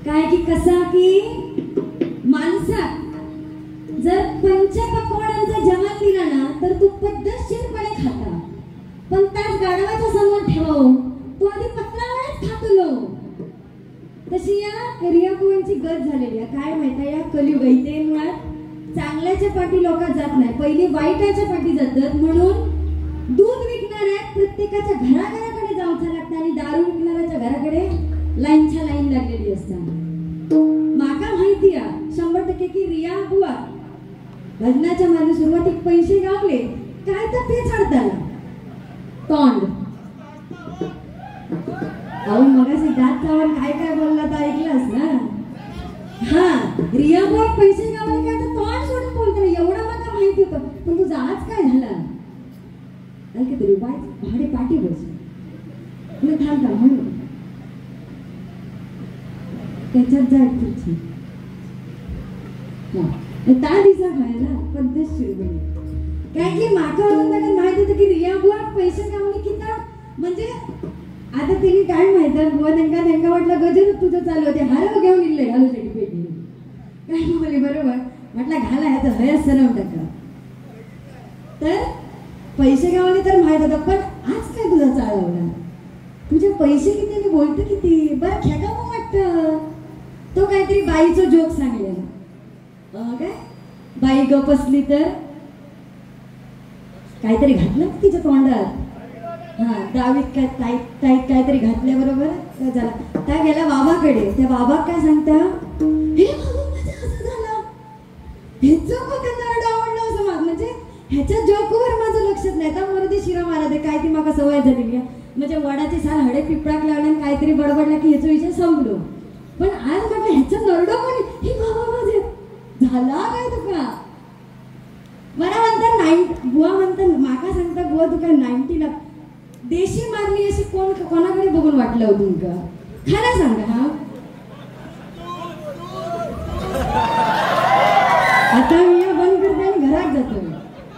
काय की कसा की माणसात जर पंचपक्वानांचा जमात दिला ना तर तू पद्धतशीरपणे खाता, पण त्याच गाढवाच्या समोर ठेवावं तू आधी पत्रावळच खातलो. तशी या रियाकुवांची गत झालेली आहे. काय माहिती या कलियुग इथे मुळात चांगल्याच्या पाठी लोक जात नाही, पहिली वाईटाच्या पाठी जातात. म्हणून दूध विकणाऱ्या प्रत्येकाच्या घराघराकडे जाऊचं लागतं आणि दारू विकणाऱ्याच्या घराकडे लाईनच्या लाईन लागलेली असतात. माका माहिती आहे 100% की रिया बुवा भजनाच्या मागे सुरुवातीत पैसे गावले काय तर ते चढताना तोंड अहो मगाशी दात चावून काय काय बोलला तर ऐकलंस ना. हा रिया बुवा पैसे गावले काय तर तोंड सोडून बोलतो एवढं मला माहिती होतं. पण तुझा आज काय झाला तरी भाडे पाठी बस थांबता म्हणून त्याच्यात जाय तुझी त्या दिसा खायला पद्धतशीर बने. काय की माका माहित होतं की रिया बुवा पैसे गावले की म्हणजे आता तिने काय माहित बुवा त्यांना वाटलं गजर तुझं चालू होते हरव घेऊन इल्ले घालू शकते पेटी काय बोलली बरोबर म्हटलं घाला ह्याचं हयच सरवून टाका. तर पैसे गावले तर माहित होतं, पण आज काय तुझा चालवला तुझे पैसे किती मी बोलतो किती बरं खेळा मग वाटतं. तो काहीतरी बाईचं जोक सांगलेला काय बाई गप असली तर काहीतरी घातलं तिच्या तोंडात. हा दावीत काय ताईत काहीतरी घातल्याबरोबर झाला. त्या गेला बाबाकडे. त्या बाबा काय सांगता हे बाबा माझं असं झालं ह्याचं त्यांना आवडलं असं माग म्हणजे ह्याच्या जोकवर माझं लक्षात नाही. त्यामुळे ते शिरा मारा दे काय ती माका सवय झालेली आहे. म्हणजे वडाची साल हडे पिपळाक लावला काहीतरी बडबडला की ह्याचा विषय संपलो. पण आज म्हटलं ह्याचं नरडो पण हे बाबा माझे झाला काय तुका मला म्हणतात बुवा म्हणतात माका सांगता बुवा तुका 90ला देशी मारली अशी कोणाकडे बघून वाटलं हो तुमका खरं सांगा. हा आता मी बंद करते आणि घरात जातो.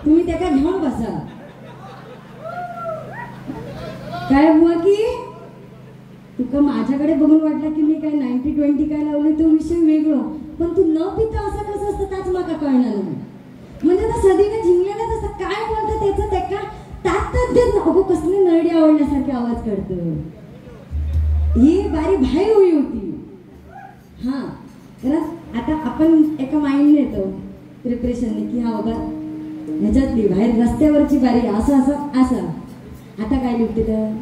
तुम्ही त्याला घेऊन बसा. काय बुवा की तुका माझ्याकडे बघून वाटलं की मी काय 90-20 काय लावले तो विषय वेगळं, पण तू न पिता असं कसं असतं त्याच माका कळणार नाही. म्हणजे त्या सदीने झिंगलेलंच असतं काय बोलतं त्याचं त्या तात्यात देत अगो कसले नरडी आवडण्यासारखे आवाज करतो. ही बारी भाई होई होती. हा तर आता आपण एका माइंडने येतो प्रिपरेशनने की हा बाबा ह्याच्यातली बाहेर रस्त्यावरची बारी असं असं असं. आता काय लिहिते तर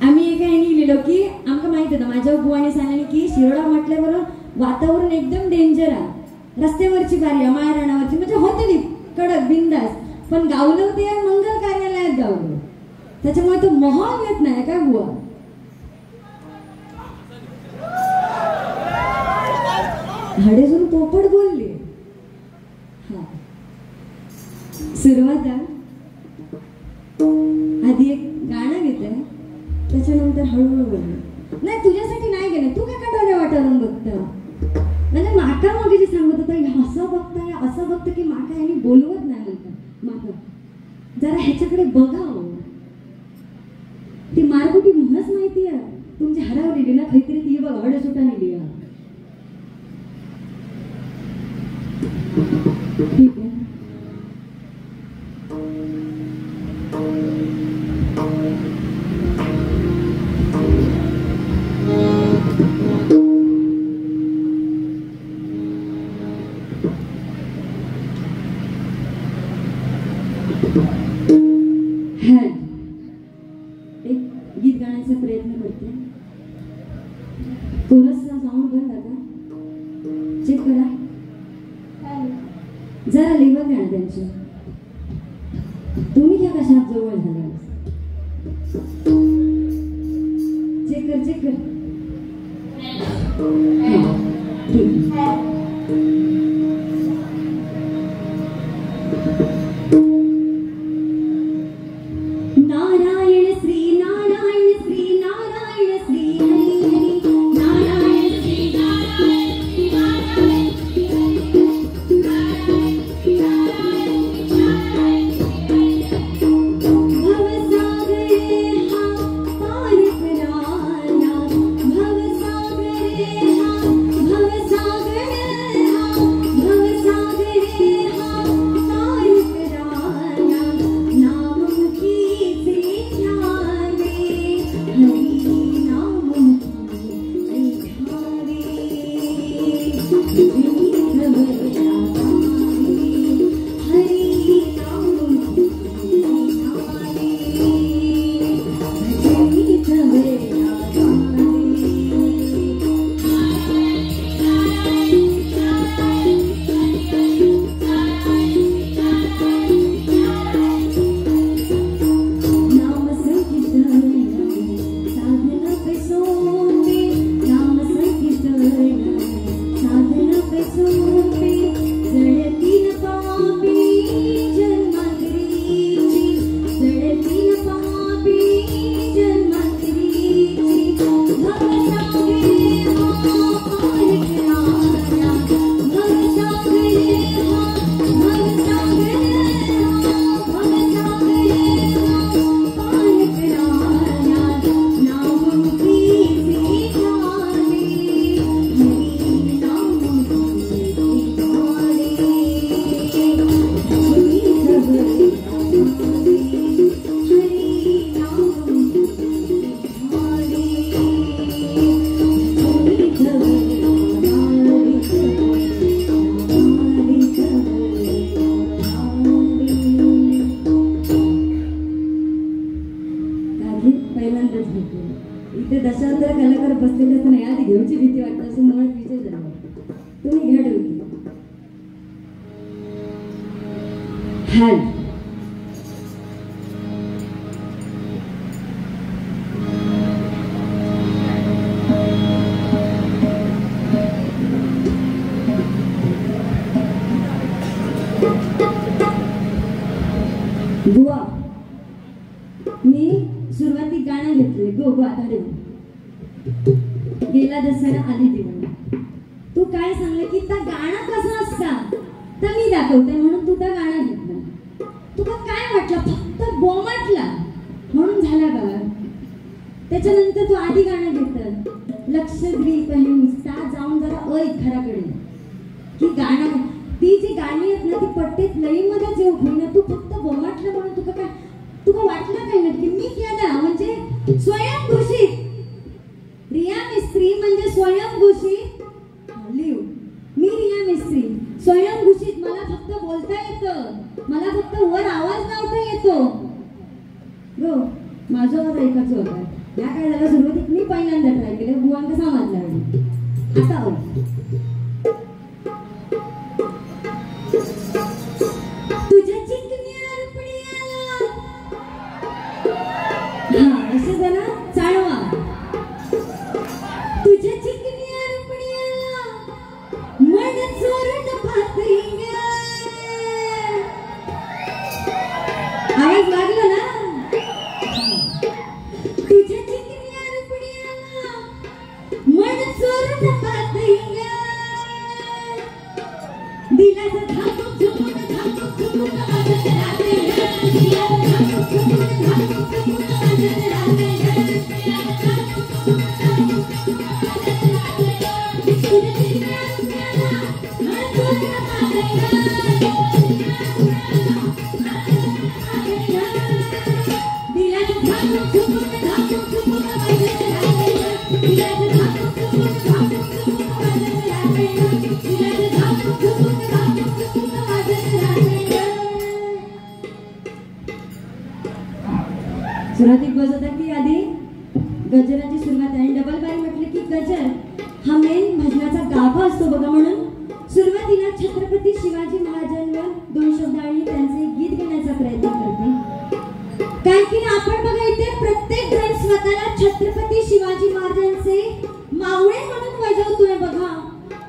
आम्ही एका ह्याने लिहिलो की आमका माहित होतं माझ्या बुवाने सांगितलं की शिरोडा म्हटल्याबरोबर वातावरण एकदम डेंजर आहे. रस्त्यावरची बारी माया राणावरची म्हणजे होते कडक बिंदास, पण गावलं ते मंगल कार्यालयात गावलं त्याच्यामुळे तो माहोल येत नाही काय बुवा. हडेजून पोपट बोलले. हा सुरुवात आधी एक गाणं घेते त्याच्यानंतर हळूहळू बोलले. नाही तुझ्यासाठी नाही गेले तू काय काढवल्या वाटावरून बघतं म्हणजे माका मग जे सांगत होता असं बघताय असं बघतं की माका यांनी बोलवत नाही म्हणतात. माका जरा ह्याच्याकडे बघावं. ती मारकुटी म्हणच माहिती आहे तुमची हरवलेली ना काहीतरी ती बघ हड सुटा नेली. ठीक आहे एक गीत गाण्याचा प्रयत्न करते. कोरसचा साऊंड बंद का चेक करा जरा लेवल द्या त्यांची. तुम्ही क्या कशात जवळ झाला चेक कर ठीक नारायण श्री नारायण श्री नारायण श्री हरी हरी नारायण श्री नारायण श्री नारायण श्री हरी भवसागर हा पार कराया भवसागर तसं नाही, आधी घेऊची भीती वाटत असं मुळात विषय झाला. तुम्ही घ्या डोकी. हाल बुवा, मी सुरुवातीत गाणं घेतले गो गो आता गेला दसरा आली दिवाळी. तू काय सांगले की त्या गाणं कसं असता तर मी दाखवते म्हणून तू त्या गाणं घेतलं. तुला काय वाटलं फक्त बोमाटला म्हणून झाला का? त्याच्यानंतर तू आधी गाणं घेतलं लक्षद्वीप नुसता जाऊन जरा खराकडे की गाणं ती जी गाणी आहेत ना ती पट्टीत लईमध्येच येऊ होईना. तू फक्त बोमाटलं म्हणून तुका वाटलं काय नक्की मी केलं म्हणजे स्वयंघोषित. रिया मिस्त्री म्हणजे स्वयंघोषित. लिव मी रिया मिस्त्री स्वयंघोषित. मला फक्त बोलता येतं, मला फक्त वर आवाज लावता येतो. गो माझा आवाज ऐकायचा होता. या काय झालं सुरुवातीत मी पहिल्यांदा ट्राय केलं. बुवांना समजलं. आता असं जरा चाळवा. तुझ्या चिकन्या रुपड्याला मन चोरून पाहतोय. आवाज लागला ना? तुझ्या चिकन्या रुपड्याला मन चोरून पाहतोय. दिलाचा थांबून झुकून थांबून झुकून वाजत राहते. दिलाचा थांबून झुकून थांबून झुकून वाजत राहते. सुरुवातीत बसवता की आधी गजराची सुरुवात आहे. डबल बारी म्हटलं की गजर हा मेन भजनाचा गाभा असतो बघा. म्हणून सुरुवातीला छत्रपती शिवाजी महाराजांवर 2 शब्द आणि त्यांचे गीत घेण्याचा प्रयत्न करते. कारण की आपण बघा इथे प्रत्येक जण स्वतःला छत्रपती शिवाजी महाराजांचे मावळे म्हणून वजवतोय बघा.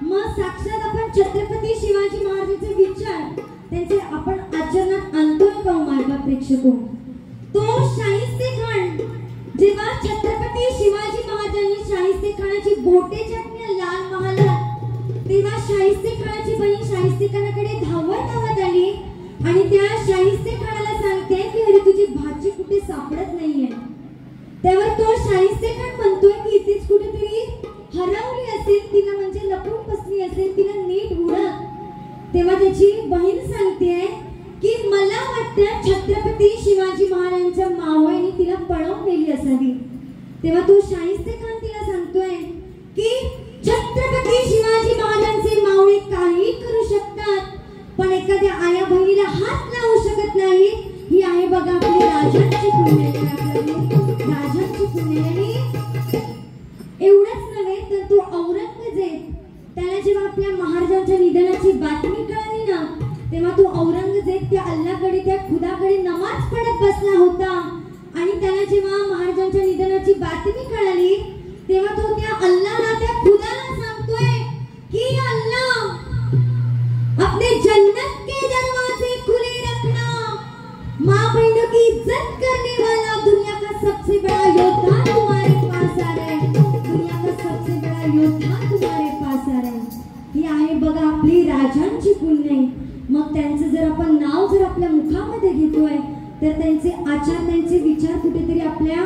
मग साक्षात आपण छत्रपती शिवाजी महाराजांचे विचार त्यांचे आपण आचरणात आणतोय का माझ्या प्रेक्षको? तो शाहिस्ते खान जेव्हा छत्रपती शिवाजी महाराजांनी शाहिस्ते खानाची बोटे छाटल्या लाल महालात तेव्हा शाहिस्ते खानाची बहीण शाहिस्ते खानाकडे धावत आली आणि त्या शाहिस्ते खानाला सांगते की अरे तुझी भाची कुठे सापडत नाहीये. तेव्हा तो शाहिस्ते खान म्हणतोय की इथेच कुठेतरी हरवली असेल, तिला म्हणजे लपून बसली असेल, तिला नीट हुडक. तेव्हा त्याची बहीण सांगते की मला वाटतं छत्रपती शिवाजी महाराजांच्या मावळीने तिला पळवून नेली असावी. तेव्हा तो शाहिस्ते खान तिला सांगतोय की छत्रपती शिवाजी महाराजांचे मावळे काही करू शकतात पण एखाद्या आया बहिणीला हात लावू शकत नाही. ही आहे बघा आपली राजांची पुण्याई. राजांची पुण्याई. एवढंच नव्हे तर तो औरंगजेब त्याला जेव्हा आपल्या महाराजांच्या निधनाची बातमी कळली ना तेव्हा तो औरंगजेब त्या अल्लाकडे त्या खुदाकडे नमाज पढत बसला होता. आणि त्याला जेव्हा महाराजांच्या निधनाची बातमी कळाली तेव्हा तो त्या अल्लाला त्या खुदाला सांगतोय की अल्लाह अपने जन्नत के दरवाजे खुले रखना. माँ बहनों की इज्जत करने वाला दुनिया का सबसे बड़ा योद्धा तुम्हारे पास आ रहा है. दुनिया का सबसे बड़ा योद्धा तुम्हारे पास आ रहा है. ही आहे बघा आपली राजांची पुण्याई. मग त्यांचं जर आपण नाव जर आपल्या मुखामध्ये घेतोय तर त्यांचे आचार त्यांचे विचार कुठेतरी आपल्या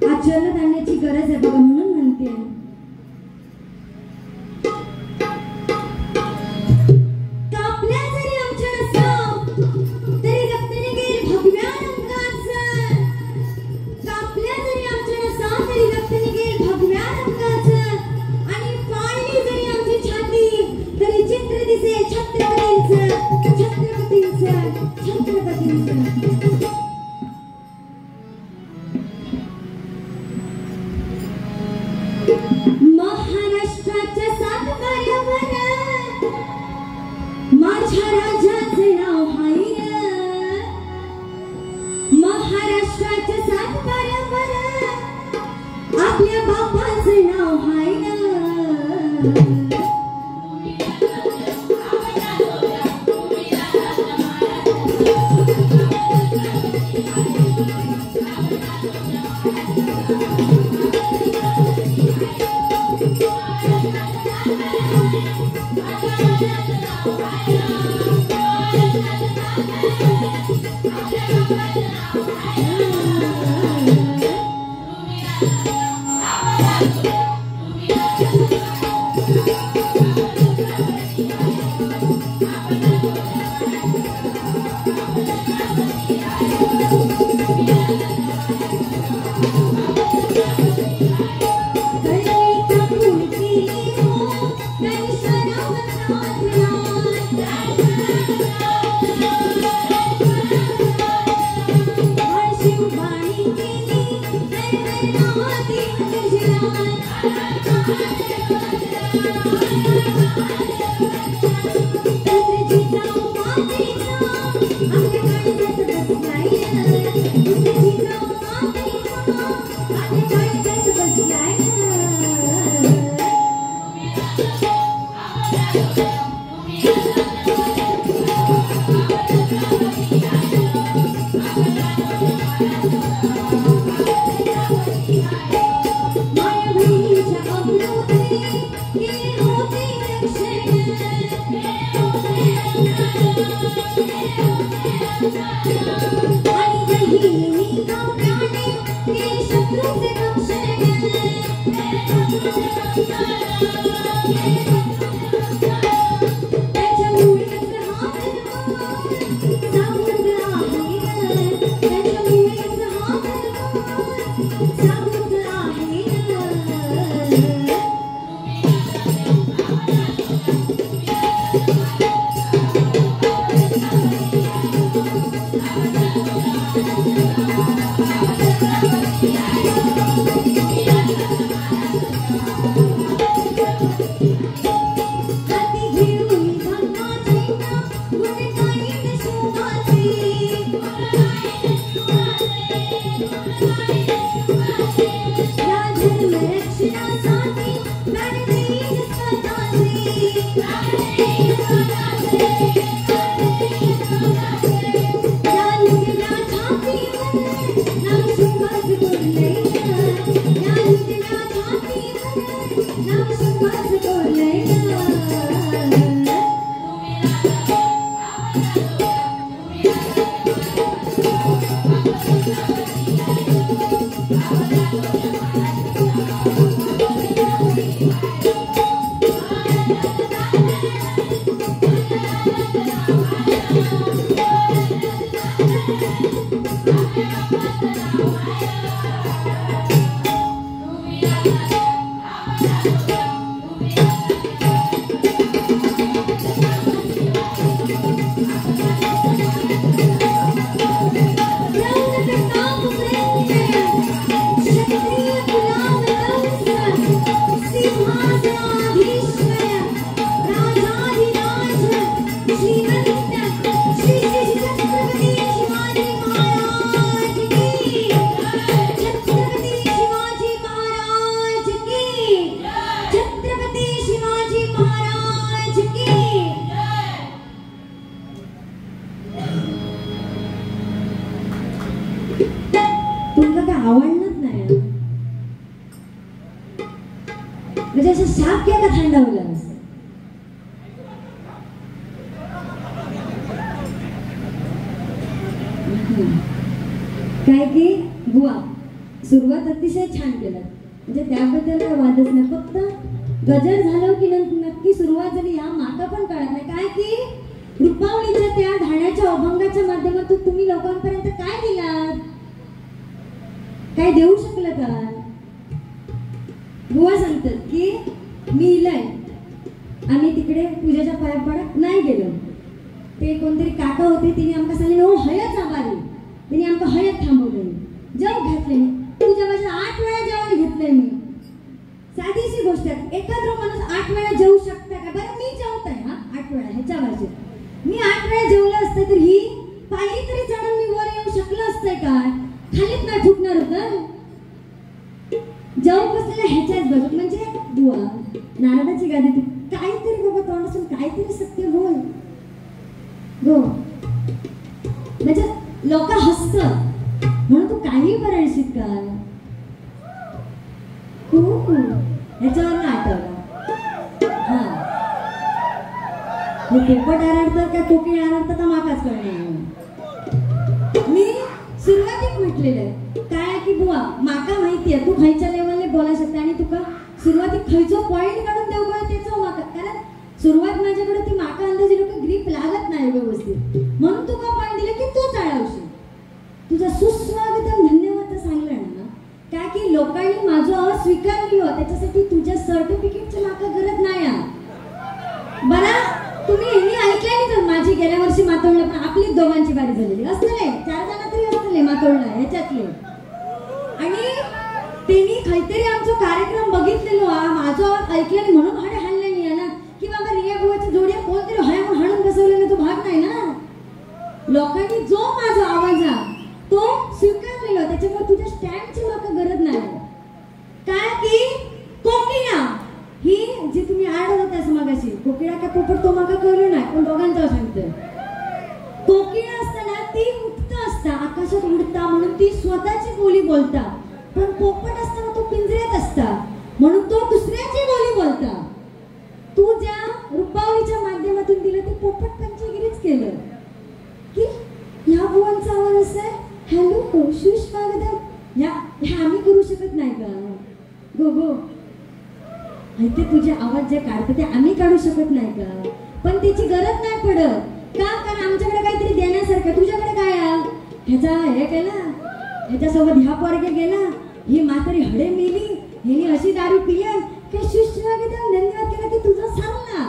आचरणात आणण्याची गरज आहे बघा. म्हणून म्हणते कापल्या जरी आमच्या नसाव तरी रक्त निघेल भगव्या रंगाचं. कापल्या जरी आमच्या नसाव तरी रक्त निघेल भगव्या रंगाचं. आणि फाळली जरी आमची छाती तरी चित्र दिसेल छत्रपतींचं. छत्रपतींचं छत्रपतींचं. काय की बुवा सुरुवात अतिशय छान केलं, म्हणजे त्याबद्दल काय वादच नाही. फक्त गजर झालं की नक्की सुरुवात झाली या माका पण कळत नाही. काय की रुपावलीच्या त्या ढाण्याच्या अभंगाच्या माध्यमातून तुम्ही लोकांपर्यंत काय दिलात, काय देऊ शकलं का? बुवा सांगतात की मी इलाय आम्ही तिकडे पूजेच्या पाया पडत नाही गेलो. ते कोणतरी काका होते, तिने आमका सांगितलं हो हयच आभारी, तिने आमका हयत थांबवले, जेव घातले मी तुझ्या माझ्या 8 वेळा जेवण घेतलंय मी. साधीशी गोष्ट आहे, एखादा माणूस 8 वेळा जेवू शकता का? बरं मी जेवताय हा 8 वेळा ह्याच्या वरचे मी 8 वेळा जेवलं असतं तर ही पायरी तरी चढून मी वर येऊ शकलं असतंय काय? खालीच नाही फुटणार होतं. जेव बसलेल्या ह्याच्याच बघत म्हणजे बुवा नारदाची गादी तू काहीतरी बाबा तोंडातून काहीतरी सत्य बोल गो. म्हणजे लोक हसतात म्हणून तू काही बरळशीत का तू ह्याच्यावर ना आठवला. हा हे पोपट आरडतात का कोकिळ आरडतात माकाच कळणार. मी सुरुवातीक म्हटलेलं आहे काय की बुवा माका माहिती आहे तू खयच्या लेवलने बोला शकता आणि तुका सुरुवातीक खयचो पॉइंट काढून देऊ काय त्याचो माका. कारण सुरुवात माझ्याकडे ती माका अंदाजे लोक ग्रीप लागत नाही व्यवस्थित म्हणून तुका पॉइंट दिले की तू चाळवशील. तुझा सुस्वागतम धन्यवाद सांगलं ना काय की लोकांनी माझा आवाज स्वीकारली हो त्याच्यासाठी तुझ्या सर्टिफिकेटची माका गरज नाही. बरा तुम्ही यांनी ऐकलं तर माझी गेल्या वर्षी मातोडला पण आपली दोघांची बारी झालेली असतले 4 जण तरी असतले मातोडला ह्याच्यातले. आणि त्यांनी काहीतरी आमचा कार्यक्रम बघितलेलो माझा आवाज ऐकल्याने म्हणून हाडे हाणले नाही ना की बाबा रिया बुवाच्या जोड्या कोणतरी हाय म्हणून हाणून बसवलेला तो भाग नाही ना. लोकांनी जो माझा आवाज तो स्वीकारलेला त्याच्यामुळे तुझ्या स्टँडची माका गरज नाही. काय की कोकिळा ही जी तुम्ही आडत होता मगाशी कोकिळा का पोपट तो माका कळलं नाही पण दोघांचं सांगतोय. कोकिळा असताना ती मुक्त असता आकाशात उडता म्हणून ती स्वतःची बोली बोलता पण पोपट असताना तो पिंजऱ्यात असता म्हणून तो दुसऱ्याची बोली बोलता. तू ज्या रूपावलीच्या माध्यमातून दिलं ते पोपट पंचगिरीच केलं की ह्या बुवांचा आवाज असा हॅलो सुस्वागतम ह्या आम्ही करू शकत नाही का गो गो. ते तुझे आवाज जे काढते ते आम्ही काढू शकत नाही का पण त्याची गरज नाही पडत का कारण आमच्याकडे काहीतरी देण्यासारखं. तुझ्याकडे काय ह्याचा हे केला ह्याच्यासोबत ह्या पोरगे गेला ही म्हातारी हडे मेली हिने अशी दारू पिल्या की सुस्वागतम धन्यवाद केला की तुझा सांगला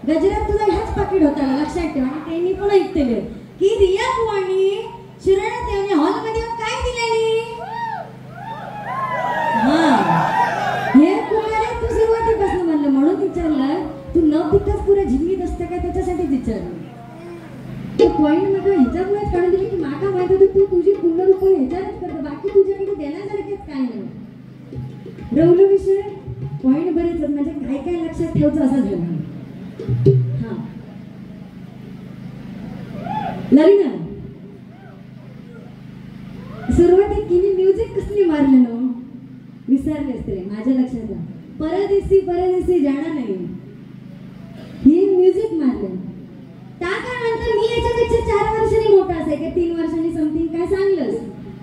गजरात तुझा ह्याच पाकिट होता लक्षात ठेव. आणि त्यांनी पण ऐकले की रिया बुवानी शिराळ्यात येऊन हॉलमध्ये काय दिलेली. हा हे कुमारे तू सुरुवातीपासून म्हणलं म्हणून विचारलं तू न पिताच पुऱ्या झिंगीत असतं काय त्याच्यासाठीच विचारलं. तो पॉइंट मग ह्याच्यामुळेच काढून दिली की माका माहित होतं तू तुझी पूर्ण रूप ह्याच्यावरच करतो बाकी तुझ्याकडे देण्यासारखेच काय नाही. रवलो विषय पॉइंट बरेच म्हणजे काय काय लक्षात ठेवचं असं झालं. हा लग्न सुरुवातीत किनी म्युझिक कसली मारलं ना विसरले असते माझ्या लक्षात. परदेसी जाणार नाही ही म्युझिक मारलं त्यानंतर मी याच्यापेक्षा 4 वर्षांनी मोठा असाय का 3 वर्षांनी समथिंग काय सांगलंस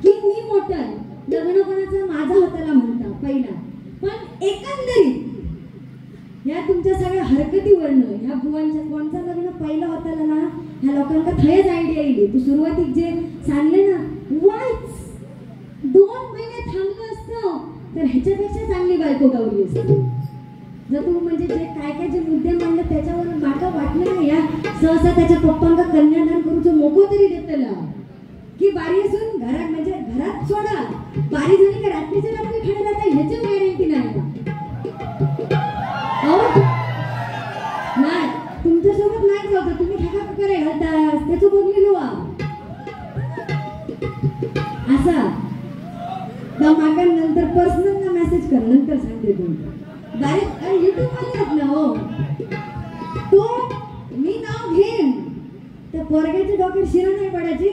की मी मोठा लग्न कोणाचा माझा होताला म्हणता पहिला. पण एकंदरीत या तुमच्या सगळ्या हरकतीवरनं ह्या बुवांच्या कोणचं लग्न पहिलं होताला ना ह्या लोकांना थयच आयडिया येईल. तू सुरुवातीक जे सांगले ना वाईच 2 महिने थांबलं असतं तर ह्याच्यापेक्षा चांगली बायको गावली असते. जर तू म्हणजे जे काय काय जे मुद्दे मांडले त्याच्यावर माका वाटलं नाही या सहसा त्याच्या पप्पांना कन्यादान करूचं मोको तरी देतला की बारी असून घरात म्हणजे घरात सोडा बारी झाली का रात्रीच्या रात्री खडे जाता ह्याची गॅरंटी नाही. नाही तुमच्यासोबत नाही होतं तुम्ही ठेका करे घालतास त्याचं बघलेलो असा माका नंतर पर्सनल ना मेसेज कर नंतर सांगते तुम्ही डायरेक्ट युट्यूब वर ना हो तो मी नाव घेईन त्या पोरग्याच्या डोक्यात शिरा नाही पडायची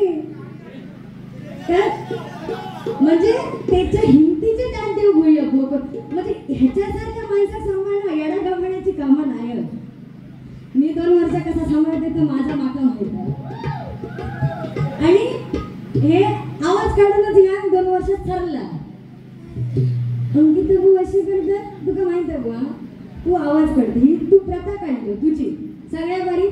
म्हणजे त्याच्या हिमतीचे त्यात देव होईल म्हणजे ह्याच्यासारख्या माणसा सांभाळणं येडा गमण्याची कामं नाही. मी 2 वर्ष कसा सांभाळते तर माझा माका माहित आणि हे आवाज काढूनच या 2 वर्षात ठरला. अंकिता भाऊ अशी करतात तुका माहित आहे बुवा तू आवाज काढते ही तू प्रथा काढली तुझी सगळ्या बारी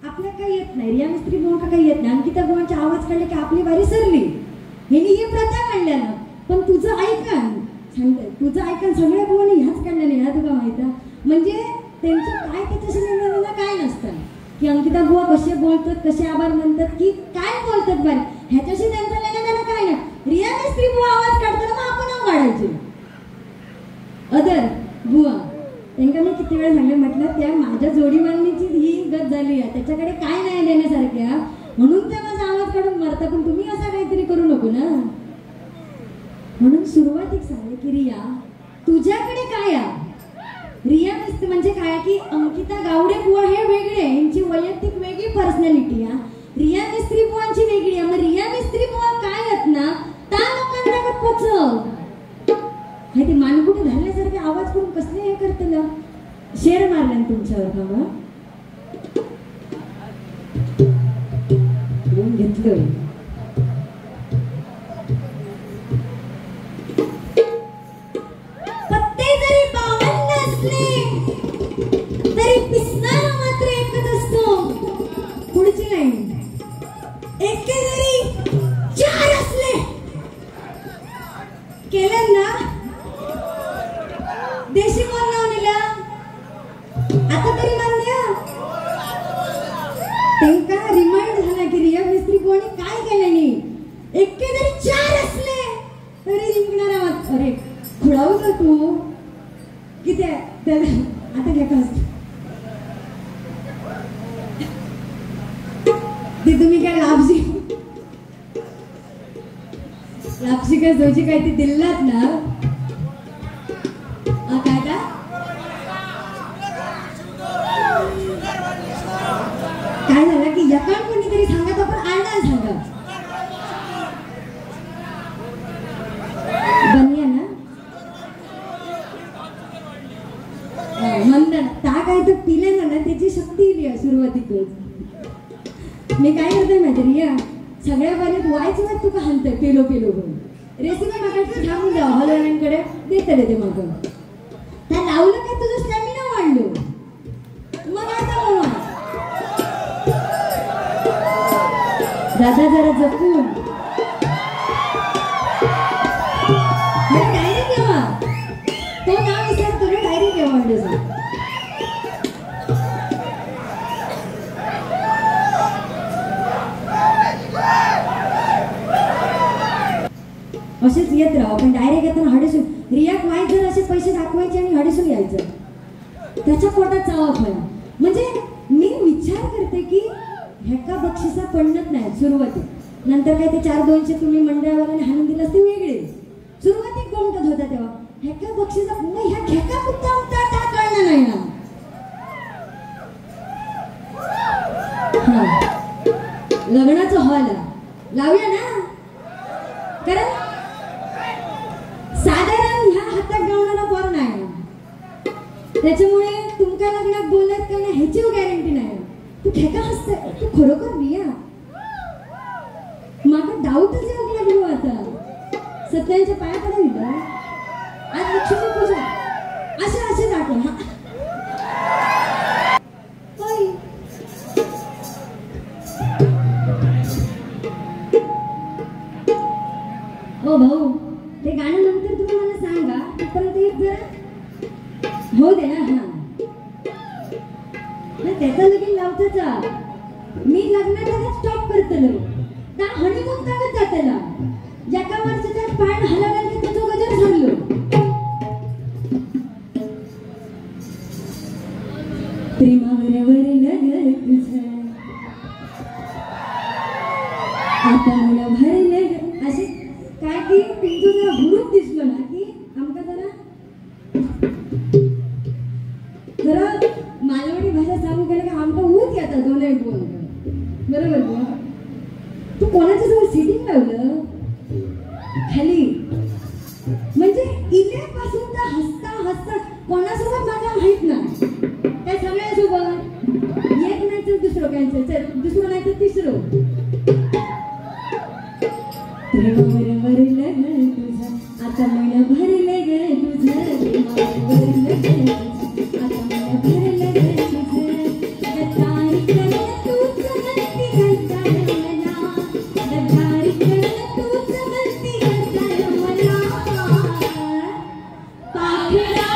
आपल्या काही येत नाही. रिया मिस्त्री भाऊ काही येत नाही. अंकिता भाऊंचा आवाज काढले की आपली बारी सरली ह्यांनी ही प्रथा काढल्या ना. पण तुझं ऐकन सांगते तुझं ऐकन सगळ्या भावाने ह्याच काढल्या नाही ह्या तुका माहित म्हणजे त्यांचं काय त्याच्याशी निर्णय काय नसतं की अंकिता बुवा कसे बोलतात कसे आभार म्हणतात की काय बोलतात बारी ह्याच्याशी त्यांचं लेणं काय नाही. रिया मिस्त्री बुवा आवाज काढताना मग आपण नाव काढायचे अदर बुवा त्यांना मी किती वेळा सांगले म्हटलं त्या माझ्या जोडीमांनीची ही गत झाली आहे त्याच्याकडे काय नाही देण्यासारख्या म्हणून त्या माझा आवाज काढून मरता पण तुम्ही असा काहीतरी करू नको ना. म्हणून सुरुवातीक सांगले की रिया तुझ्याकडे काय आहे काय की अंकिता गावडे बुवा हे वेगळे, यांची वैयक्तिक वेगळी पर्सनॅलिटी आहे. रिया मिस्त्री बुवांची वेगळी आहे. मग रिया मिस्त्री बुवा काय आहेत ना त्या लोकांना पोचव हे ते मानकुटे धरल्यासारखे आवाज करून कसले हे करतलं. शेर मारलं तुमच्यावर का मग घेतलं. पत्ते जरी 52 असले तरी पिसणारा मात्र एकच असतो. पुढची लाईन. एके जरी 4 असले केलं ना देशी कोण लावलेला आता तरी मान्य त्यांका रिमाइंड झाला की रिया मिस्त्री कोणी काय केलं नाही. एके जरी 4 असले तरी जिंकणारा मात्र. अरे खुळावू का तू किती आता घ्या का ते तुम्ही काय लापशी काय जोची काय ती दिलात ना काय का काय झालं की यकान कोणीतरी सांगत आपण आरडा सांगा बनिया ना म्हणतात ता काय तर पिले ना त्याची शक्ती येईल सुरुवातीतच. मी काय करतोय माहिती रिया सगळ्या बारीत वायच वाट तुका हाणतोय पेलो करून रेसिपी मागायची थांबून द्या हॉलवाल्यांकडे देतले ते मग त्या लावलं काय तुझं स्टॅमिना वाढलो मग आता मग दादा जरा जपून डायरी केव्हा तो नाव विसरतो रे. डायरी केव्हा म्हणलं असेच येत राहा. पण डायरेक्ट येताना हडसून रियाक वाईट जर असे पैसे दाखवायचे आणि हडसून यायचं त्याच्या पोटात चावा फळा. म्हणजे मी विचार करते की ह्याका बक्षिसा पडणत नाही सुरुवातीत. नंतर काय ते 4-200 तुम्ही मंडळावाल्याने हाणून दिलं ते वेगळे. सुरुवातीत कोणतं होता तेव्हा ह्याका बक्षिसा ह्या खेका कुठचा होता त्या कळलं नाही ना. लग्नाचं हॉल लावूया ना कारण साधारण ह्या हातात गावणारा पोर नाही त्याच्यामुळे तुमच्या लग्नात बोलत का नाही ह्याची गॅरंटी नाही. तू खेका हसते तू खरोखर रिया माझा डाऊटच येऊ लागलो आता. सत्याच्या पाया पडेल आज लक्ष्मी पूजा असे दाखव हा हो भाऊ ते गाणं नंतर तुम्ही मला सांगा तोपर्यंत एक जरा हो दे ना. हा त्याचा लगीन लावताचा मी लग्नाला स्टॉप करतलो त्या हनीमून कागद जातला एका वर्षाच्या पाय हलवला की त्याचं गजर झालो. प्रेमावर लग तुझं आता मला भरलं असे काय की तुमचं जरा हुरूप दिसलो ना की आमका जरा मालवणी भाषा सांगू गेलं की आमका होत आता दोन बोल बरोबर. तू कोणाच्या जवळ सिटिंग लावलं खाली म्हणजे इलेपासून तर हसता कोणासोबत माझ्या माहित नाही त्या सगळ्यासोबत एक नाही तर दुसरं कॅन्सल दुसरं नाही तर तिसरं. प्रेमावर लग तुझं आता मन भरलं ग तुझं प्रेमावर लग तुझं आता मन भरलं ग तुझं गद्दारी करून तूच गलती करताय मला गद्दारी करून तूच गलती करताय मला पाखरा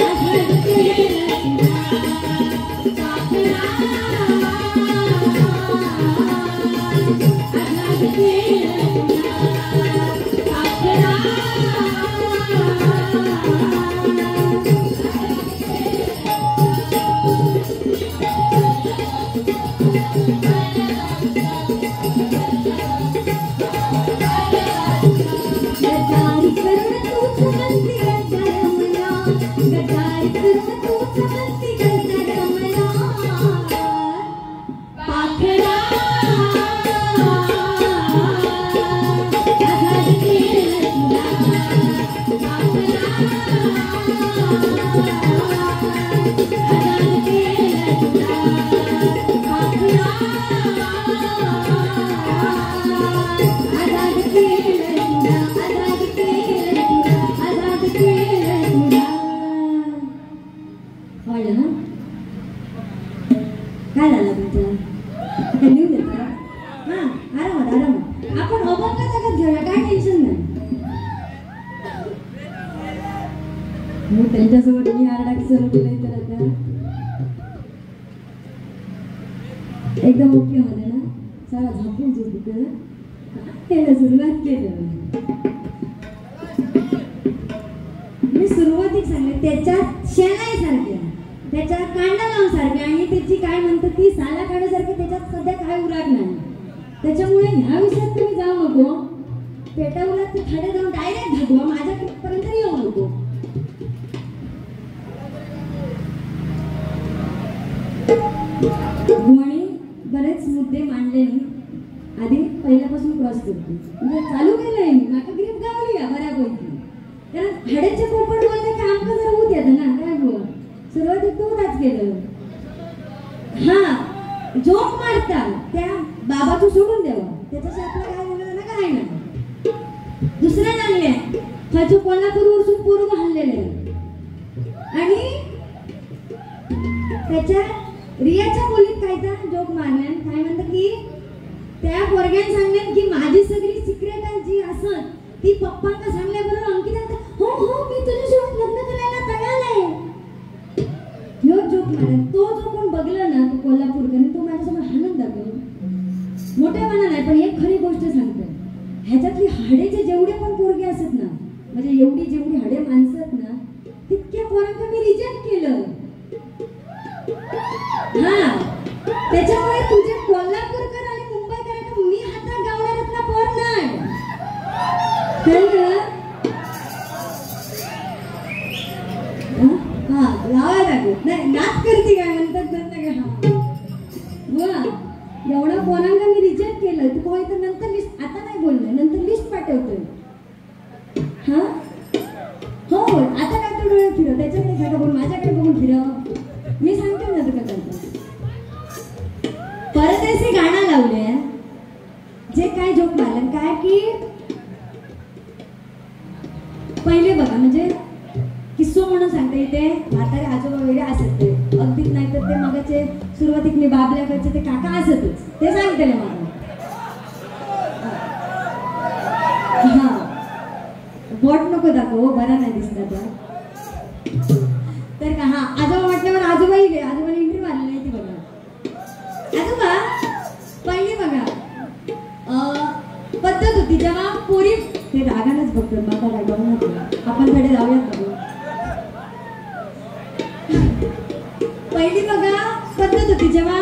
अजून केलं केलं तुला. कळलं ना? काय झालं तुमचं? लिहून देतो. हा, आरामात आरामात. आपण अभंग जगात घेऊया, काय टेन्शन नाही. मग त्यांच्यासोबत मी आरडा सुरू केलंय तर आता एकदम ओके मध्ये ना. सगळा झापून झोपू केलं, त्याला सुरुवात केलं. मी सुरुवातीक सांगले त्याच्यात शेणाईसारख्या, त्याच्यात कांदा लावून आणि त्याची काय म्हणतात ती साला काढण्यासारखी त्याच्यात सध्या काय उराग नाही. त्याच्यामुळे ह्या विषयात तुम्ही जाऊ नको. पेटावला ते खाडे जाऊन डायरेक्ट भागवा, माझ्यापर्यंत येऊ नको. गुवाणी बरेच मुद्दे मांडले मी आधी पहिल्यापासून क्रॉस करते, म्हणजे चालू केलंय मी. माका ग्रीप गावली या बऱ्यापैकी, कारण हाडेचे पोपट बोलले की आमचं जर होत येतं ना. काय बुवा सुरुवातीत तोच केलं. हा, जोक मारता त्या बाबाचं सोडून द्यावा, त्याच्याशी आपलं काय बोललं ना काय नाही. दुसऱ्या चांगल्या खायचं कोल्हापूरवरून पूर्व हल्लेले आणि त्याच्या रियाच्या बोलीत काय तर जोक मारल्यान काय म्हणतात की त्या पोरग्यान सांगल्यान की माझी सगळी सिक्रेट जी असत ती पप्पांना सांगल्याबरोबर अंकिता हो हो मी तुझ्यासोबत लग्न करायला तयार आहे. ह्यो जोक मारल्यान तो जो कोण बघला ना तो कोल्हापूरकर तो माझ्यासमोर हाणून दाखवला. मोठ्या मना नाही, पण एक खरी गोष्ट सांगते. ह्याच्यातली हाडेचे जेवढे पण पोरगे असत ना, म्हणजे एवढी जेवढी हाडे माणसं आहेत ना, तितक्या पोरांना मी रिजेक्ट केलं. हा, त्याच्यामुळे तुझे कोल्हापूरकर आणि मुंबईकर मी हातात गावणाऱ्यातला पोर नाही. हा, लावा लागत नाही. नाच करते काय म्हणतात का? हा, एवढा पोरांना मी रिजेक्ट केलं. तू कोणी तर नंतर लिस्ट, आता नाही बोललं, नंतर लिस्ट पाठवतोय. हा हो, आता काय तू डोळे फिरव, त्याच्याकडे सगळं बोल, माझ्याकडे बघून फिरव. मी सांगते ना तुला करतो. परदेशी गाणं लावले जे काय जोक मारलं काय की पहिले बघा, म्हणजे किस्सो म्हणून सांगते. इथे म्हातारे आजोबा वगैरे असत ते अगदीच नाही तर ते मगाचे सुरुवातीक मी बाबल्याकडचे ते काका असतच, ते सांगते मला. हा, बोट नको दाखव, बरा नाही दिसला तर का. हा, आजोबा म्हटल्यावर आजोबाही गे, आजोबाने इंट्री मारली नाही ती बघा. आजोबा पहिली बघा पद्धत होती जेव्हा पोरी, ते रागानच बघतो बाबा रागावून आपण कडे जाऊयात बघू. पहिली बघा पद्धत होती जेव्हा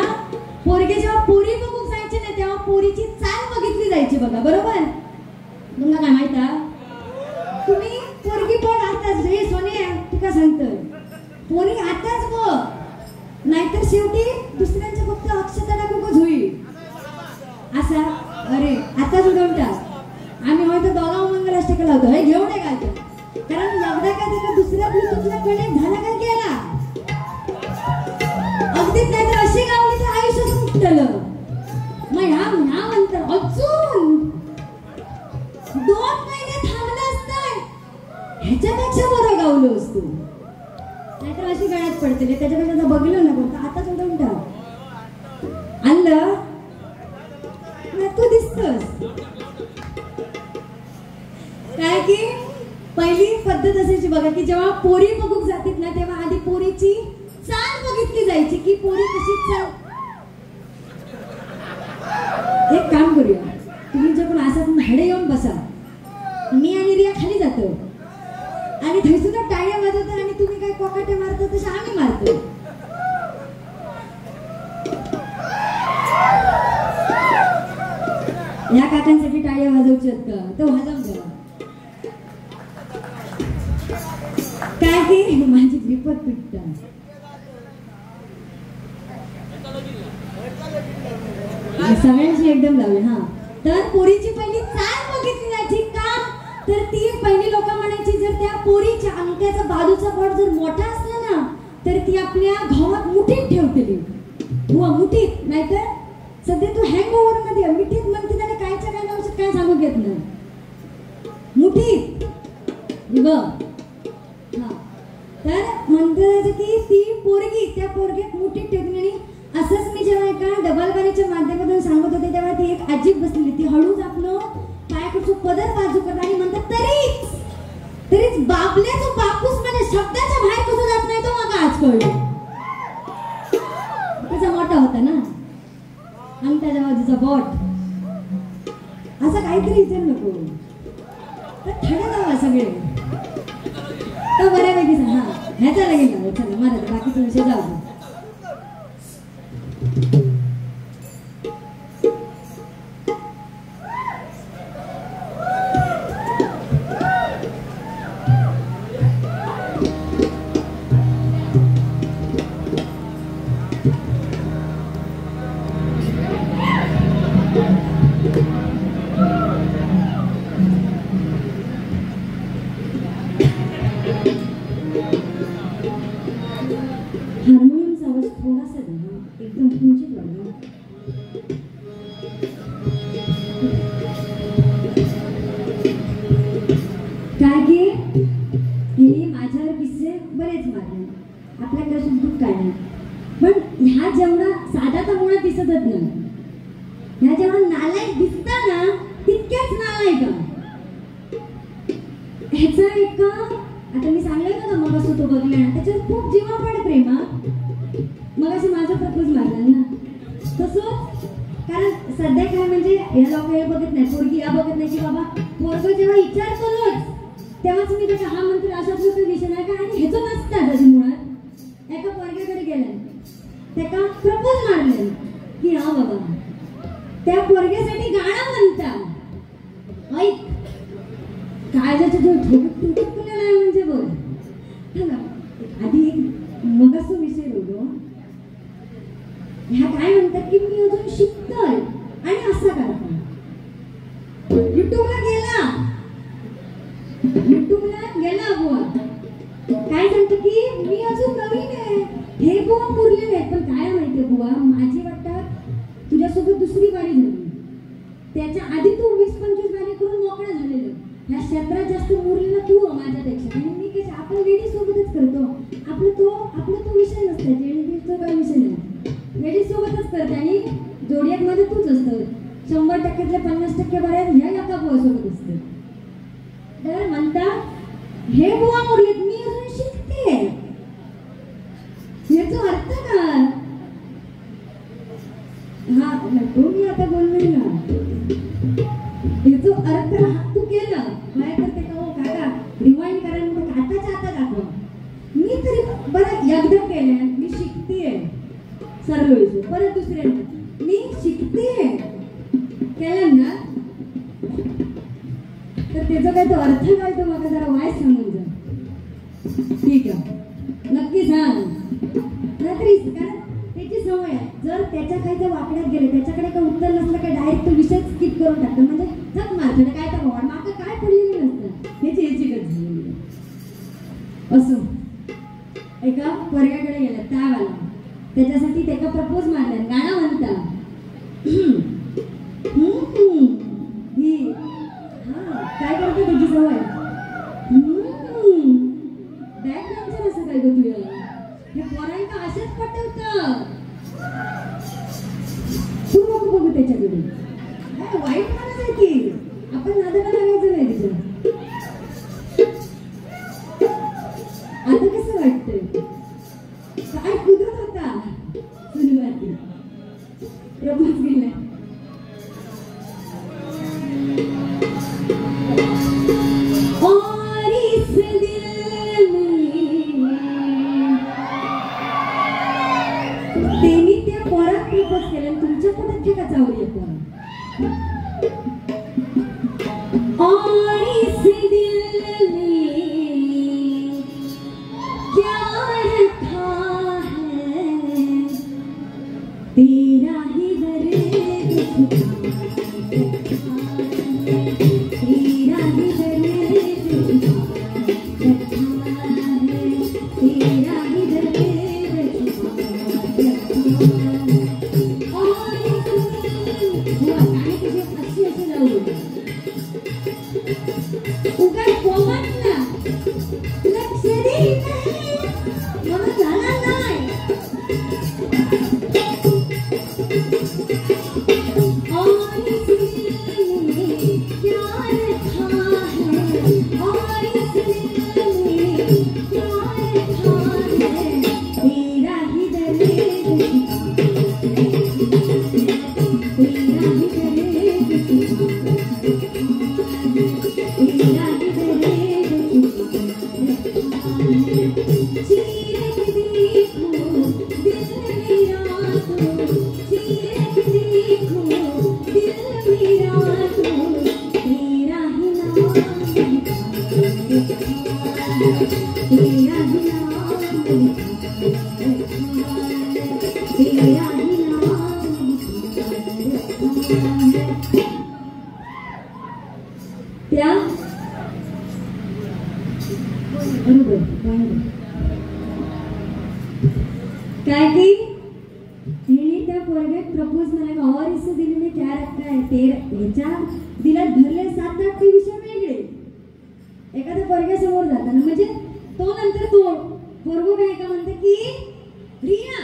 पोरी बघून जायचे ना, तेव्हा पोरीची चाल बघितली जायची बघा. बरोबर? तुम्हाला काय माहिती आहे? तुम्ही पोरगी बघ आताच रे सोने, तुका सांगतोय पोरी आताच बघ, नाहीतर शेवटी दुसऱ्यांच्या फक्त अक्षता टाकूकच होईल असा. अरे आताच उडवून टाक. आम्ही होय दोघा मंगलाष्टक लावतो, हे घेऊन नाही घालतो, कारण एवढा काय त्याला दुसऱ्या ब्लूटूथला कनेक्ट झाला काय गेला अगदीच, नाही तर अशी गावली तर आयुष्य सुटलं. मग ह्या म्हणतर अजून 2 महिने थांबलं असतं, ह्याच्यापेक्षा बरं गावलो असतो. नाहीतर अशी गळ्यात पडते. त्याच्यापेक्षा बघलं ना कोणतं आताच उडवून टाक. आणलं तू दिसतोस काय की पहिली पद्धत असायची बघा की जेव्हा पोरी बघूक जातीत ना, तेव्हा आधी पोरीची चाल बघितली जायची की पोरी कशी चाल. एक काम करूया, तुम्ही जे पण असाच हाडे येऊन बसा, मी आणि रिया खाली जातो आणि थंय सुद्धा टाळ्या वाजवतात आणि तुम्ही काय कोकाटे मारता तसे आम्ही मारतो. या काकांसाठी टाळ्या वाजवची आहेत का? तो वाजव जरा. काय की माझी विपत पिटतात. सगळ्यांशी एकदम लावले. हा, तर पोरीची पहिली चाल बघितली जायची का, तर ती पहिली लोक म्हणायची जर त्या पोरीच्या अंगठ्याचा बाजूचा बोट जर मोठा असला ना, तर ती आपल्या घावात मुठीत ठेवते. हुआ मुठीत, नाहीतर सध्या तू हँग ओव्हर मध्ये मिठीत म्हणते त्याने कायच्या काय नाव काय सांगू घेत नाही. मुठीत बघ तर म्हणतात की ती पोरगी त्या पोरगीत मोठी टेक्निक. असंच मी जेव्हा एका डबलबारीच्या माध्यमातून सांगत होते तेव्हा ती एक आजी बसलेली. ती हळूच आपलं पायाकडचं पदर बाजू करत आणि म्हणतात तरीच बाबल्याचा बापूस म्हणजे शब्दाच्या बाहेर कसं जात नाही तो मला आज कळलं. त्याचा मोठा होता ना आणि त्याच्या बाजूचा बोट असं काहीतरी विचार नको तर ठणे जावा सगळे तर बऱ्यापैकी सांग. हा ह्याचा लागेल ना चला मला बाकीचा विषय जाऊ. हार्मोनियमचा आवाज थोडासा द्या एकदम किंचित वाढवा. काय की हिने माझ्यावर किस्से बरेच मारले आपल्याकडे सुद्धा काय नाही. पण ह्या जेवढा साधा तर मुळात दिसतच नाही. ह्या जेव्हा नालायक दिसता ना तितक्याच नालायक. ह्याचा एक आता मी सांगलं ना मग असं तो बघला त्याच्यावर खूप जीवापाड प्रेम. मग असं माझं प्रपोज मारलं ना तसं. कारण सध्या काय म्हणजे या लोक हे बघत नाही पोरगी या बघत नाही की बाबा पोरग जेव्हा विचार करोच तेव्हाच मी त्याचा हा मंत्र असाच विषय नाही का. आणि ह्याचं नसतं त्याच्या मुळात एका पोरग्याकडे गेलं त्याला प्रपोज मारले की हा बाबा त्या पोरग्यासाठी गाणं म्हणता. ऐक काय ज्याच्या जो ठोकलेला आहे म्हणजे बघ आधी एक मगाचा विषय बोलतो. ह्या काय म्हणतात की मी अजून शिकतोय आणि असं करतो. युट्यूबला गेला बुवा काय सांगतो की मी अजून नवीन आहे हे बुवा पुरलेले आहेत. पण काय माहितीये बुवा माझी वाटतं तुझ्यासोबत दुसरी बारी झाली त्याच्या आधी तू 20-25 बारी करून मोकळा झालेलं. ह्या क्षेत्रात जास्त मुरलेला तू माझ्यापेक्षा. आणि मी कशी आपण लेडीज सोबतच करतो आपला तो विषय नसतो. लेडीजचा काही विषय नाही लेडीज सोबतच करते आणि जोडियात मध्ये तूच असतो. 100%तल्या 50% बऱ्याच ह्या एका बुवासोबत असते. तर म्हणता हे बुवा मुरलेत मी अजून शिकते. याचा अर्थ काय हा नको मी आता बोलले ना याचा अर्थ तू केलं काय करते का हो काका रिवाइंड करा म्हणजे आताच्या आता दाखवा. मी तरी बरं एकदा केलं मी शिकतेय सरळ विषय परत दुसऱ्यांदा मी शिकतेय केलं ना तर त्याचा काय तो अर्थ काय तो मला जरा वाय सांगून जा. ठीक आहे नक्की सांग नाहीतरी कारण त्याची सवय आहे. जर त्याच्या काही त्या वाकड्यात गेले त्याच्याकडे काही उत्तर नसलं काय डायरेक्ट तो विषय स्किप करून टाकतो. म्हणजे जग मारतो काय तर भावा मागं काय पडलेलं नसतं ह्याची गत झालेली असो. एका पोरग्याकडे गेला त्यावेळेला त्याच्यासाठी त्याला प्रपोज मारला गाणं म्हणता. काय करते त्याची सवय बॅक बेंचर असं काय गं तुझ्या हे पोरांना असेच पटवतं. तू नको बघू त्याच्याकडे काय वाईट माणूस आहे की आपण नादाला लागायचं नाही तिच्या. आता कसं वाटतंय काय कुदत होता सुरुवाती प्रपोज केला. और इस दिल में त्यांनी त्या पोरात प्रपोज केलं तुमच्या पोटात ठेका चावली आहे. और इस दिल में क्या रखा है त्या काय की हिने त्या पोरग्यात प्रपोज मला और इससे दिल में क्या रखा है तेरा ह्याच्या दिलात भरले 7-8 विषय वेगळे एखाद्या पोरग्यासमोर जाताना म्हणजे तो नंतर तो पोरगो काय का म्हणते की रिया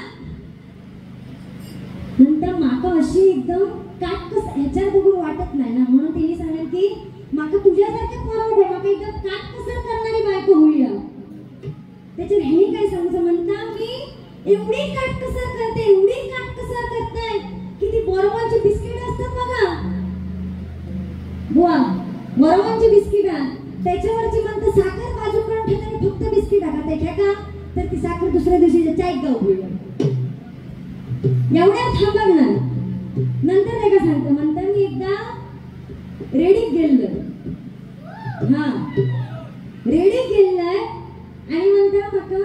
नंतर माका अशी एकदम काटकस ह्याच्यात बघून वाटत नाही ना म्हणून तिने सांगेल की माका तुझ्यासारख्या पोरगो माका एकदम काटकसर करणारी बायको होईया त्याच्यात हे काय सांगू म्हणता मी एवढी काटकसर करते की ती बोरमॉनची बिस्किट असतात बघा बुवा बोरमॉनची बिस्किट त्याच्यावरची म्हणता साखर बाजू करून ठेवते फक्त बिस्किट टाका ते का तर ती साखर दुसऱ्या दिवशी चाईक गाव होईल एवढ्या थांबणार नंतर ते का सांगतो म्हणता मी एकदा रेडीत गेलो रेडीत गेलाय आणि म्हणता माका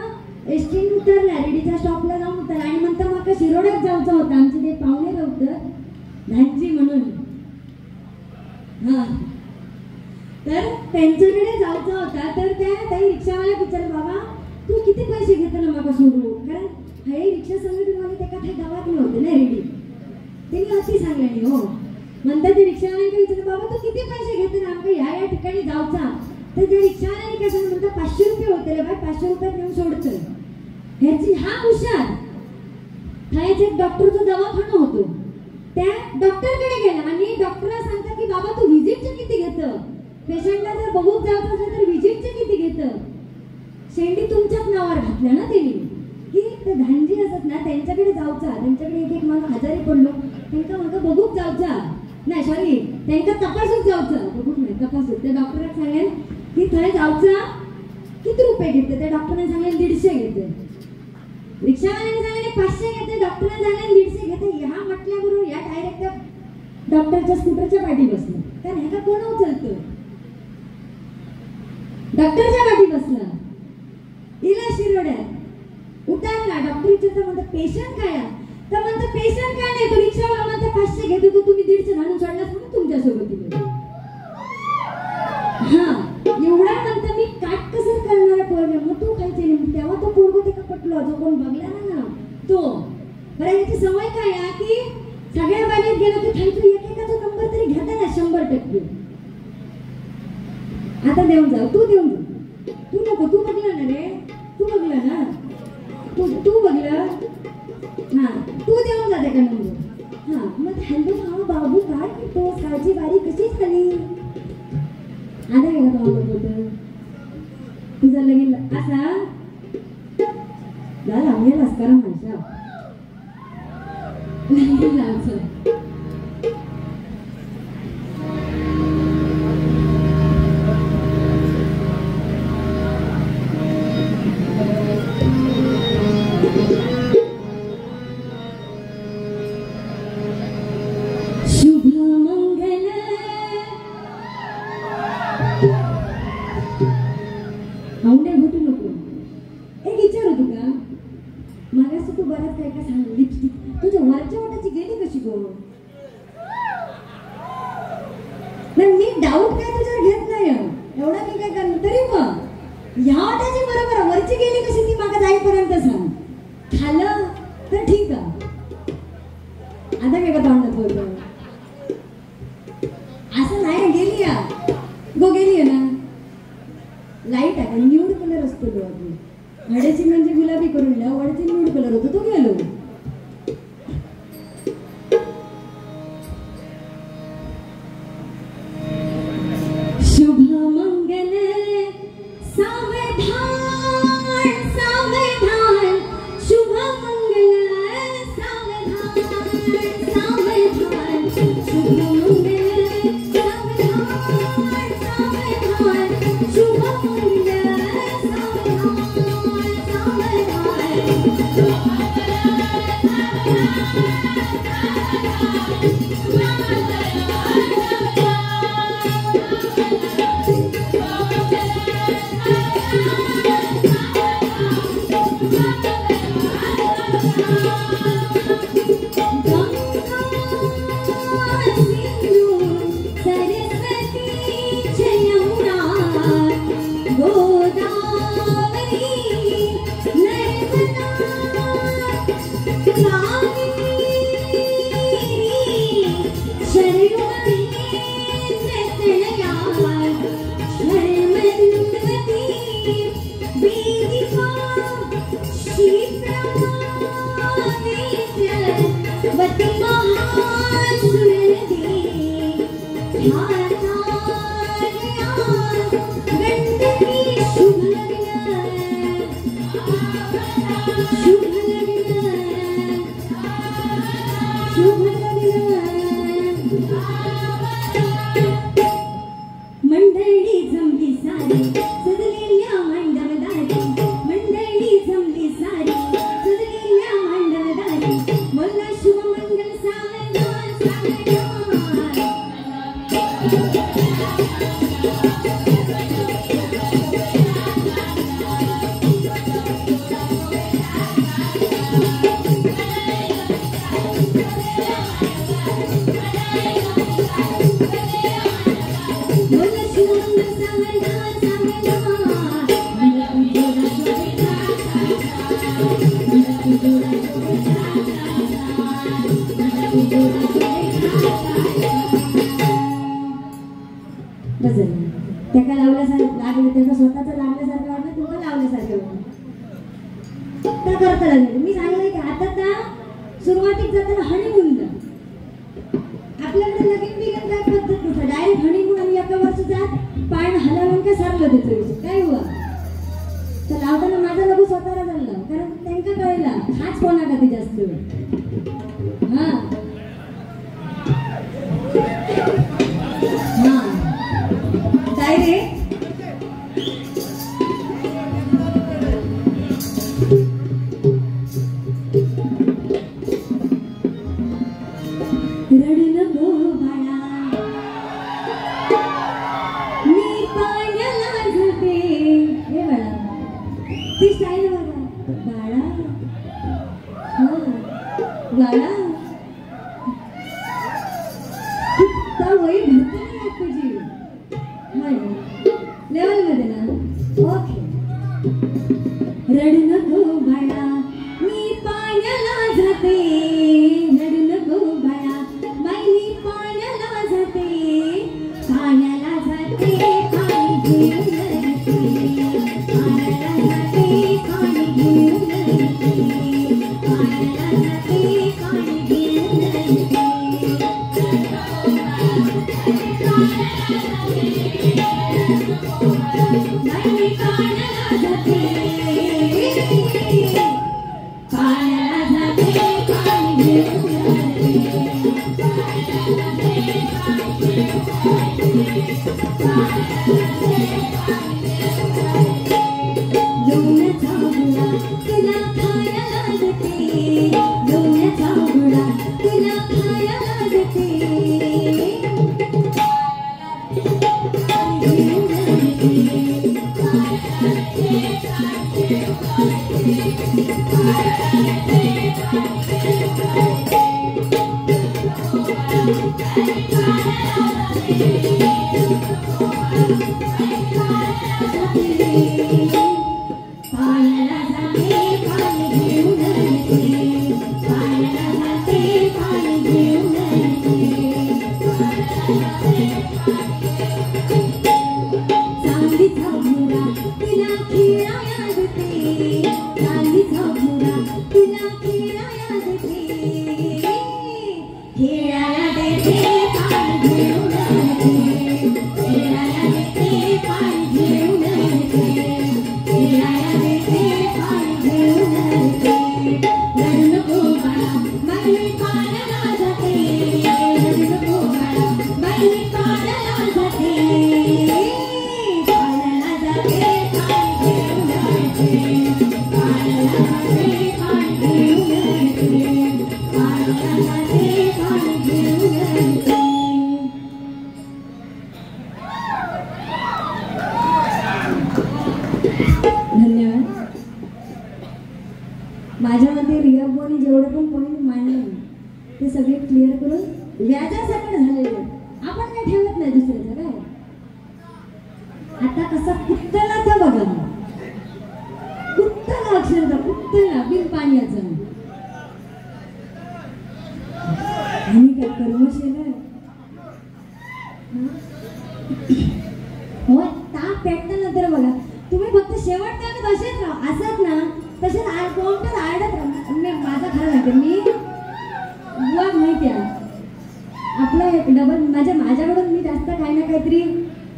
एसटी उतरला रेडीच्या स्टॉपला जाऊन उतरला आणि म्हणता माका शिरोड्यात जायचं होतं आमचे ते पाहुणे होतं धानची म्हणून तर त्यांच्याकडे जायचं होता तर त्या रिक्षावाला विचारलं बाबा तू किती पैसे घेतो ना माका सोडू कारण हे रिक्षा सांगितलं मला त्या काही गावात नव्हते ना रेडी त्यांनी अशी सांगले हो म्हणतात ते रिक्षावाल्याने विचारलं बाबा तू किती पैसे घेतो ना आमका या ठिकाणी जायचा तर त्या रिक्षावाल्याने काय सांगितलं म्हणतात 500 रुपये होते रे बाय 500 रुपयात नेऊन सोडतं ह्याची हा हुशार ह्याचा एक डॉक्टरचा दवाखाना होतो त्या डॉक्टरकडे गेला आणि डॉक्टरला सांगतात की बाबा तू व्हिजिटचे किती घेतं पेशंटला जर बघूक जायचं असेल तर व्हिजिटचे किती घेतं शेंडी तुमच्याच नावावर घातल्या ना त्यांनी की ते धानजी असत ना त्यांच्याकडे जाऊचा त्यांच्याकडे एक मला आजारी पडलो त्यांना मला बघूक जाऊचा नाही सॉरी त्यांना तपासूच जाऊचा बघूक नाही तपासूच त्या डॉक्टरांना सांगेल की थंय जाऊचा किती रुपये घेते त्या डॉक्टरने सांगेल 150 घेते रिक्षावाल्याने सांगेल 500 घेते डॉक्टरने सांगेल 150 घेते ह्या म्हटल्याबरोबर या डायरेक्ट डॉक्टरच्या स्कूटरच्या पाठी बसलं कारण ह्याला कोण उचलतं डॉक्टरच्या पाठी बसला इला शिरोड्यात उतारला डॉक्टर विचारता म्हणतात पेशंट काय तर म्हणतात पेशंट काय नाही तो रिक्षावाला म्हणतात 500 घेतो तो तुम्ही 150 घालून सोडलास म्हणून तुमच्यासोबत दिलं एवढा म्हणता मी काटकसर करणारा पोरगा मग तू काय केली तेव्हा तो पोरगो ते पटलो जो कोण बघला ना तो बरं याची सवय काय आहे की सगळ्या बागेत गेलो की खायचो एकेकाचा नंबर तरी घेता ना 100% आता देऊन जाऊ तू देऊन जा तू नको तू बघला ना रे तू बघला ना तू बघला तू देऊन जा त्या नंबर मग हॅलो बाबू काय तो काळजी बारी कशी झाली आता काय का बोलतो तुझा लगीन असा झाला मेलाच करा माझ्या लगीन लावचं त्याका लावल्यासारखं लागलं, त्याचा स्वतःच लागल्यासारखं वाटलं, तुला लावल्यासारखं वाटलं तर करता लागलं. मी सांगलंय की आता त्या सुरुवातीत जाताना हनीमून जा. आपल्याकडे लगीन बिगन काय पद्धत नसतं, डायरेक्ट हनीमून आणि एका वर्ष जात पाय हलावून काय सारलं देतो काय हुआ. तर लावताना माझा लघु स्वतःला झालं, कारण त्यांना कळला हाच कोणा का ते जास्त हा हा काय रे रडू नको बाळा मी पाण्याला झुलते. हे बाळा ती स्टाईल बघा बाळा हा बाळा वही भरते नाही तुझी लेवल मध्ये ना. ओके रडू नको बाळा मी पाण्याला जाते. रडू नको बाळा मी पाण्याला जाते. पाण्याला जाते पाणी घेऊन येते. पाण्याला जाते पाणी घेऊन येते. पाण्याला जाते पाणी घेऊन येते. माझ्या मते रिया बोनी जेवढे पण पॉइंट मांडले ते सगळे क्लिअर करून व्याजासकट झालेले. आपण काय ठेवत नाही दुसऱ्याचं काय. आता कसं कुत्तला तर बघा, कुत्तला अक्षरशः कुत्तला बिन पाण्याचं आणि काय कर्मशील हो ताप पेटल्यानंतर बघा तुम्ही फक्त शेवटच्या असेच राहा असत ना तसेच कोणतं आडत माझा खरं माहिती मी बुवा माहिती आहे आपला एक डबल माझ्याकडून मी जास्त काही ना काहीतरी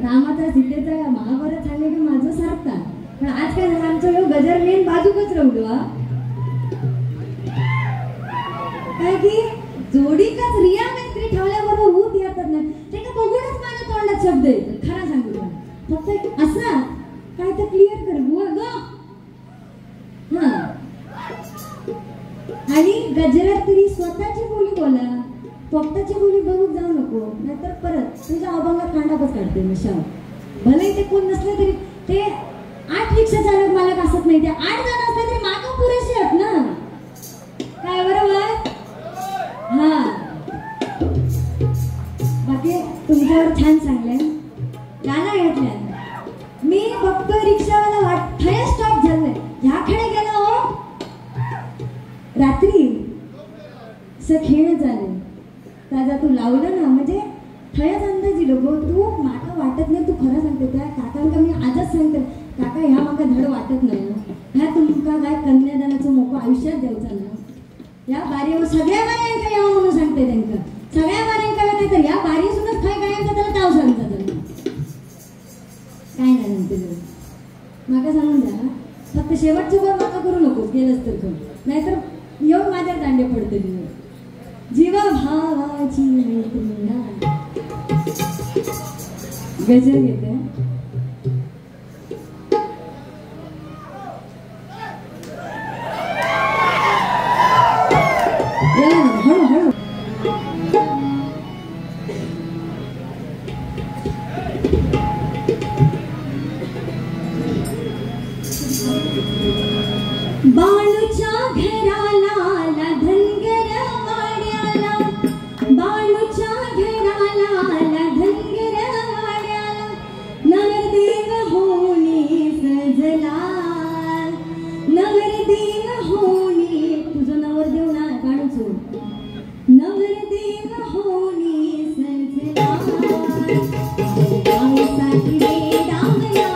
रामाचा सीतेचा महाभारत सांगले की माझं सारखा पण आज काय झालं आमचं गजर मेन बाजूकच राहलो काय की जोडीकच रिया काहीतरी ठेवल्याबरोबर होत येतात ना ते का बघूनच माझ्या तोंडात शब्द येतात खरा सांगू तुला फक्त असा काय तर क्लिअर कर बुवा ग हा आणि गजरात तरी स्वतःची बोली बोला फक्ताची बोली बघून जाऊ नको नाहीतर परत तुझ्या अभंगात कांडापच काढते मी शाव भले ते कोण नसले तरी ते 8 रिक्षा चालक मालक असत नाही ते 8 जण असले तरी मागं पुरेसे आहेत ना काय बरोबर हा बाकी तुमच्यावर छान सांगले गाणं घेतल्या मी बघतोय रिक्षावाला वाटतंय स्टॉप झालंय ह्याकडे गेला हो रात्री खेळ झाले ताजा तू लावलं ना म्हणजे थयच अंदाज दिलो गो तू माका वाटत नाही तू खरं सांगते त्या काकांका मी आजच सांगते काका ह्या माका धड वाटत नाही ह्या तुमका काय कन्यादानाचं मोकळं आयुष्यात द्यायचं ना या बारीवर सगळ्या बाऱ्यांका यावं म्हणून सांगते त्यांना सगळ्या बाऱ्यांका नाही तर या बारीसूनच काय काय त्याला ताव सांगतात त्यांना काय नाही म्हणते माका सांगून द्या फक्त शेवटचं वर माका करू नकोस गेलंच तर नाहीतर येऊन माझ्या दांडे पडते जीवा भावाची मैत्रिणा गजर घेते हळू बाळूच्या घराला धनगर वाड्याला बाळूच्या घराला धनगर वाड्याला नवरदेव होणी सजला नवरदेव होणी तुझं नवरदेव ना बाळूचो नवरदेव होणी सजला पावसाची बेदामला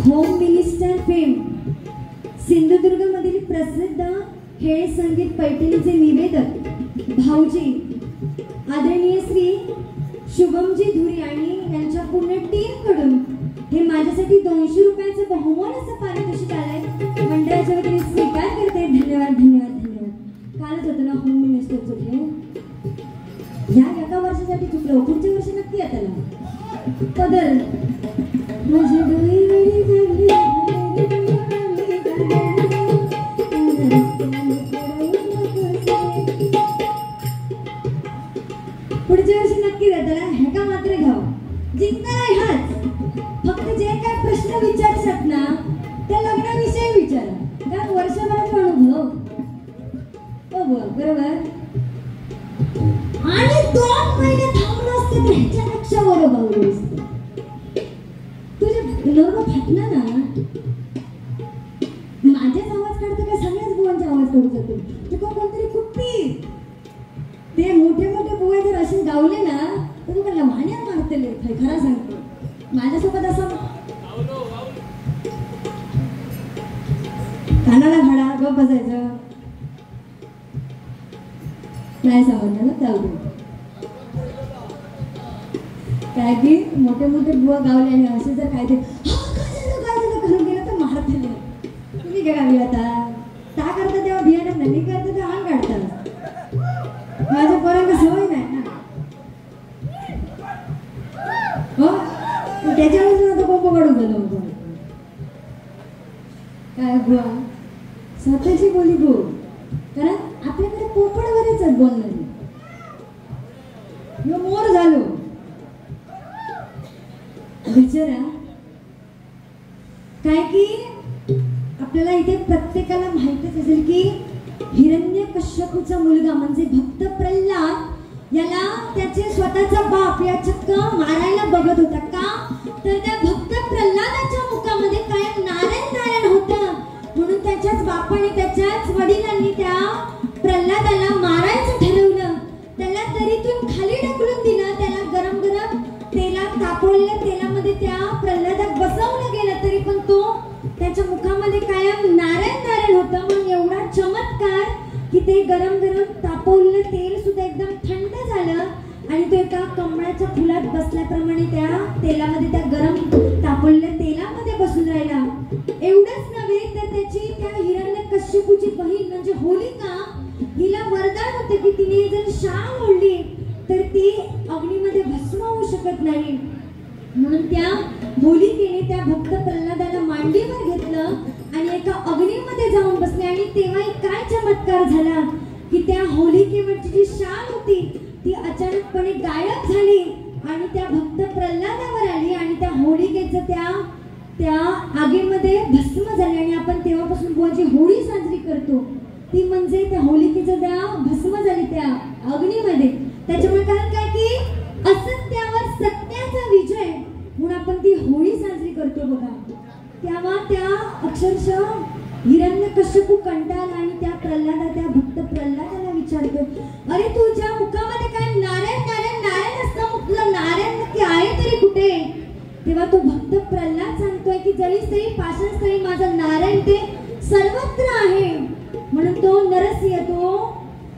होम मिनिस्टर फेम सिंधुदुर्ग मधील प्रसिद्ध खेळ संगीत पैठणीचे निवेदक भाऊजी आदरणीय श्री शुभमजी धुरी आणि यांच्या पूर्ण टीम कडून हे माझ्यासाठी 200 रुपयाचं बहुमान असं पारितोषिक आलंय. मंडळाच्या वतीने स्वीकार करते. धन्यवाद धन्यवाद धन्यवाद. कालच होतं ना होम मिनिस्टर चुकले. ह्या एका वर्षासाठी चुकलं, पुढच्या वर्षी नक्की येतं ना पदर. माझे डोळे वेळी गळले, पुढच्या वर्षी नक्की जाताना ह्याका मात्र घ्यावा. जिंकणार ह्याच. फक्त जे काय प्रश्न विचारतात ना त्या लग्नाविषयी विचारा. कारण वर्षभराचा अनुभव बरोबर. आणि 2 महिने थांबलो असते तर ह्याच्यापेक्षा बरोबर असते. तुझे लोक फाटला ना. माझ्याच आवाज काढतो काय सगळ्याच बुवांचा आवाज काढू जातो. तुका कोणतरी कुठली ते मोठे मोठे बुवे जर असे गावले ना तर तू मला वाण्या मारतले. खरा सांगतो माझ्यासोबत असं कानाला घाडा गप बसायचं नाही समजलं ना. जाऊ काय की मोठे मोठे बुवा गावले आणि असे जर काय ते काय झालं करून गेलं तर मारतले. तुम्ही काय गावी आता का करता तेव्हा बियाणं नाही करता तेव्हा अंग काढतात. माझ्या पोरांना सवय नाही ना. हो त्याच्यावर आता कोंब काढून गेलो काय बुवा स्वतःची बोली गो. कारण आपल्याकडे पोपडवरच बोलणं मोर झालो बिचारा. काय की आपल्याला इथे प्रत्येकाला माहितच असेल की हिरण्यकश्यपूचा मुलगा म्हणजे भक्त प्रल्हाद याला त्याचे स्वतःचा बाप या चक्क मारायला बघत होता. का तर त्या भक्त प्रल्हादाच्या मुखामध्ये कायम नारायण नारायण होतं. म्हणून त्याच्याच बापाने त्याच्याच वडिलांनी त्या प्रल्हादाला मारायचं ठरवलं. त्याला दरीतून खाली ढकलून दिलं. त्याला गरम गरम तेलात तापवलेल्या तेलामध्ये त्या प्रल्हादात बसवलं गेलं तरी पण तो त्याच्या मुखामध्ये कायम नारायण नारायण होतं. म्हणून एवढा चमत्कार की ते गरम गरम तापवलेलं तेल सुद्धा एकदम थंड झालं आणि तो एका कमळाच्या फुलात बसल्याप्रमाणे त्या तेलामध्ये त्या गरम तापवलेल्या तेलामध्ये बसून राहिला. एवढंच नव्हे तर त्याची त्या हिरण्यकश्यपूची बहीण म्हणजे होलिका हिला वरदान होतं की तिने जर शाल ओढली तर ती अग्नीमध्ये भस्म होऊ शकत नाही. म्हणून त्या होलिकेने त्या भक्त प्रल्हादाला मांडीवर घेतलं आणि एका अग्नीमध्ये जाऊन बसले. आणि तेव्हा काय चमत्कार झाला की त्या होलिकेवरची जी शाल होती ती अचानकपणे गायब झाली आणि त्या भक्त प्रल्हादावर आली आणि त्या होलिकेचं त्या आगीमध्ये भस्म झाले. आणि आपण तेव्हापासून बुवाची होळी साजरी करतो ती म्हणजे त्या होलिकेचं त्या भस्म झाली त्या अग्नीमध्ये. त्याच्यामुळे कारण काय की असत्यावर सत्याचा विजय म्हणून आपण ती होळी साजरी करतो बघा. तेव्हा त्या अक्षरशः हिरण्यकश्यपू कंटाळला आणि त्या भक्त प्रल्हादाला विचारतो अरे तुझ्या मुखामध्ये काय नारायण नारायण नारायण असतं मग तुला नारायण नक्की आहे तरी कुठे. तेव्हा तो भक्त प्रल्हाद सांगतोय की जळीस्थळी पाषाणस्थळी माझं नारायण ते सर्वत्र आहे. म्हणून तो नरसिंह तो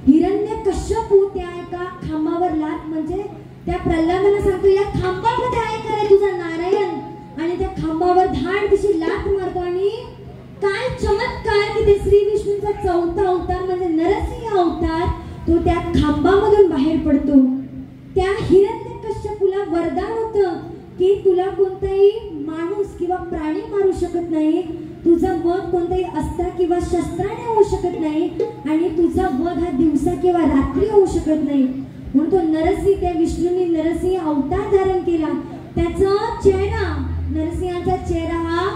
हिरण्यकश्यपू त्या एका खांबावर लाथ म्हणजे त्या प्रल्हादाला सांगतो या खांबामध्ये आहे का रे तुझा नारायण. आणि त्या खांबावर धाड दिशी लाथ मारतो आणि काय चमत्कार की ते श्री विष्णूचा 4था अवतार म्हणजे नरसिंह अवतार तो त्या खांबामधून बाहेर पडतो. त्या हिरण्यकश्यपूला वरदान होतं की तुला कोणताही माणूस किंवा प्राणी मारू शकत नाही. तुझा वध कोणताही अस्त्र किंवा शस्त्राने होऊ शकत नाही आणि तुझा वध हा दिवसा किंवा रात्री होऊ शकत नाही. म्हणून तो नरसिंह त्या विष्णूने नरसिंह अवतार धारण केला. त्याचा चेहरा नरसिंहाचा चेहरा हा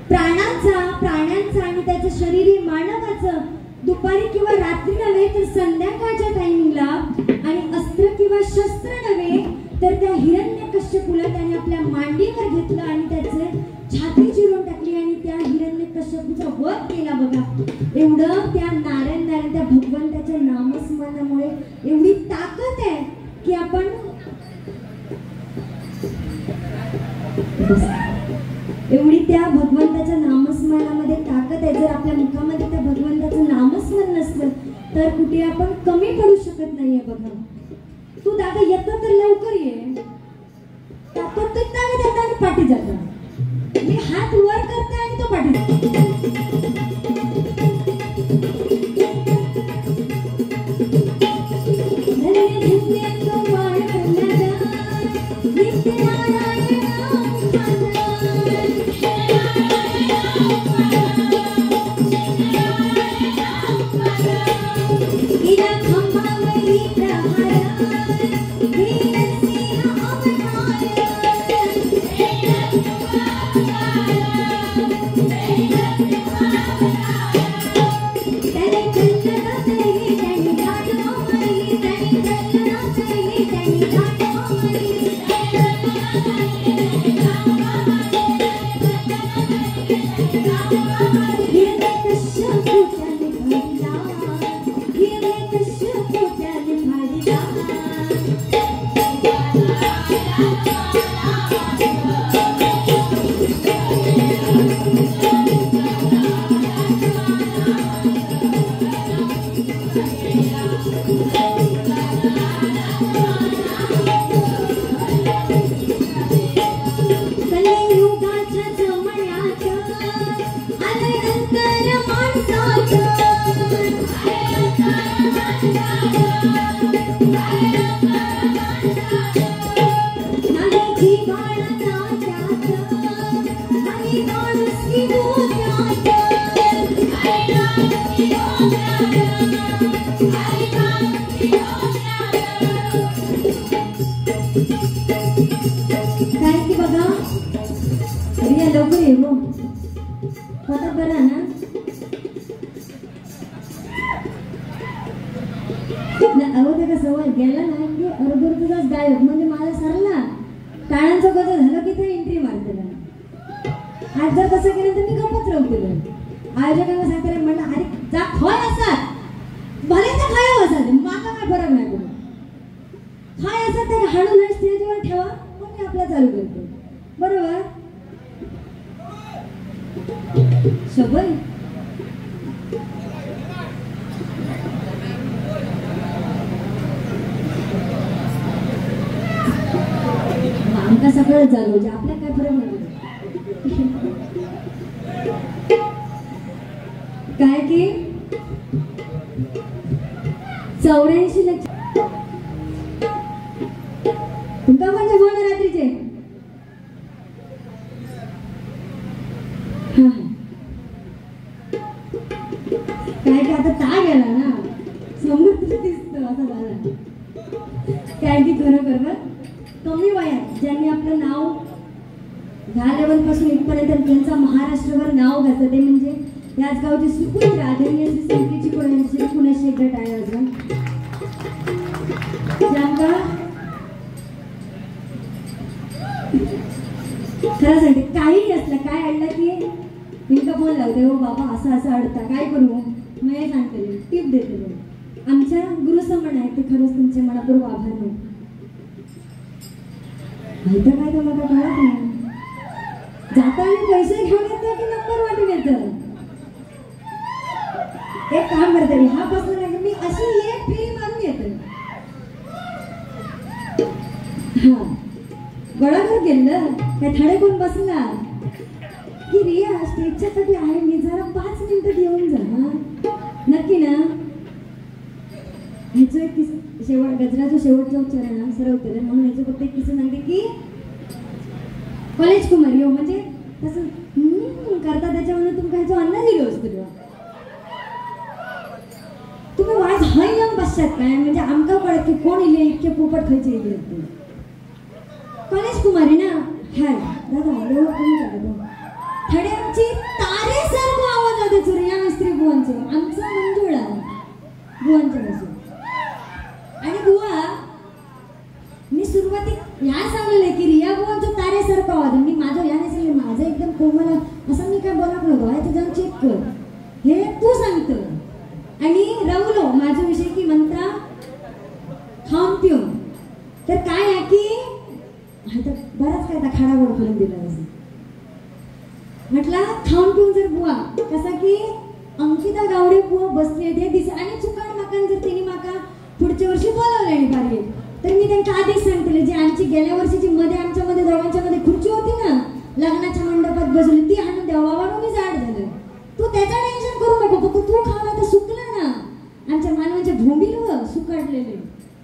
प्राण्यांचा आणि त्याचं शरीर हे मानवाचं. दुपारी किंवा रात्री नव्हे तर संध्याकाळच्या टायमिंगला आणि अस्त्र किंवा शस्त्र नव्हे तर त्या हिरण्यकश्यपूला त्याने आपल्या मांडीवर घेतलं आणि त्याचे छाती चिरून टाकली आणि त्या हिरण्यकश्यपूचा वध केला बघा. एवढं त्या नारायण त्या भगवंताच्या नामस्मरणामुळे एवढी ताकद आहे की आपण एवढी त्या भगवंताच्या नामस्मरणामध्ये ताकद आहे. जर आपल्या मुखामध्ये त्या भगवंताचं नामस्मरण नसलं तर कुठे आपण कमी पडू शकत नाहीये बघा. तू दादा येतो तर लवकर ये. तो तिथं पाठी जातो. मी हात वर करते आणि तो पाठी सगळं चालू आपल्या काय फरक नाही काय की 84 लक्ष तुमका म्हणजे बोल रात्रीचे काय की आता ता गेला ना समुद्र दिसतो असं झालं काय की खरं कमी वयात ज्यांनी आपलं नाव 10 लेवलपासून इथपर्यंत त्यांचा महाराष्ट्रभर नाव घातलं ते म्हणजे याच गावचे सुपुत्र आदरणीय श्री संकेतजी कोळ्यांचे पुण्याशी एक गट आहे अजून ज्यांका खरं सांगते काही असलं काय अडलं की मी का फोन लावते हो बाबा असं असं अडता काय करू मी सांगते टिप देते आमच्या गुरुसमन आहे ते खरंच तुमचे मनापूर्वक आभार मानते माहिती काय तुम्हाला कळत नाही जाताना पैसे घेऊन येते की नंबर वाटून येतं एक काम करते ह्या पासून नाही मी अशी एक फेरी मारून येते हा गळावर गेलं काय थडे कोण बसला की रिया स्टेजच्या साठी आहे मी जरा 5 मिनिटं येऊन जा नक्की ना ह्याचं एक शेवट गजराचं शेवटचा उच्चार आहे ना सरळ उत्तर म्हणून ह्याचं फक्त एक किस्सा सांगते की कॉलेज कुमारी हो म्हणजे तसं करता त्याच्यामध्ये तुमका ह्याचा अंदाज येईल असतो तुम्ही वाज हय येऊन बसतात काय म्हणजे आमका कळत की कोण इले इतके पोपट खायचे इले कॉलेज कुमारी ना हाय दादा एवढं कमी झालं थडे आमची तारेसारखं आवाज होते सूर्या मिस्त्री बुवांचं आमचा मंजुळा बुवांच्या बाजू आणि बुवा मी सुरुवातीत ह्या सांगले की रिया बुवांचं तारेसारखं आवाज मी माझं ह्याने सांगले माझं एकदम कोमल असं मी काय बोलत नव्हतो आहे जाऊन चेक कर हे तू सांगतो आणि रवलो माझ्या विषयी की म्हणता खाऊन पिऊन तर काय आहे की बराच काय खाडा गोड करून दिला म्हटलं खाऊन पिऊन जर बुवा कसा की अंकिता गावडे बुवा बसले ते दिस आणि चुकाड माकान जर त्यांनी माका पुढच्या वर्षी बोलावले आणि बाहेर तर मी त्यांना आधीच सांगते, जी आमची गेल्या वर्षीची मध्ये आमच्यामध्ये दोघांच्यामध्ये खुर्ची होती ना लग्नाच्या मंडपात बसवली, ती आणून द्यावा बाबा, मी जाड झालं. तू त्याचा टेन्शन करू नको, फक्त तू खावा, तर सुकलं ना. आमच्या मानवाच्या भोंगील सुकाडलेले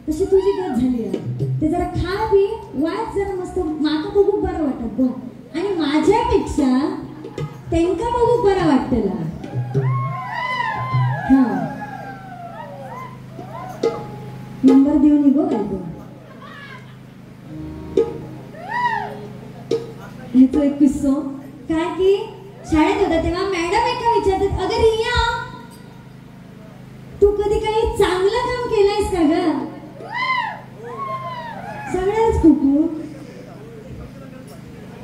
तशी तुझी गत झाली आहे. ते जरा खा पी वाच जरा मस्त, माका बघू बरं वाटत बघ, आणि माझ्यापेक्षा त्यांका बघू बरं वाटतेला. हा नंबर देऊन निघो काय तो ह्याचो एक किस्सो काय की शाळेत होता तेव्हा मॅडम एका विचारतात, अगं रिया तू कधी काही चांगलं काम केलंयस का ग? सगळ्याच कुकू,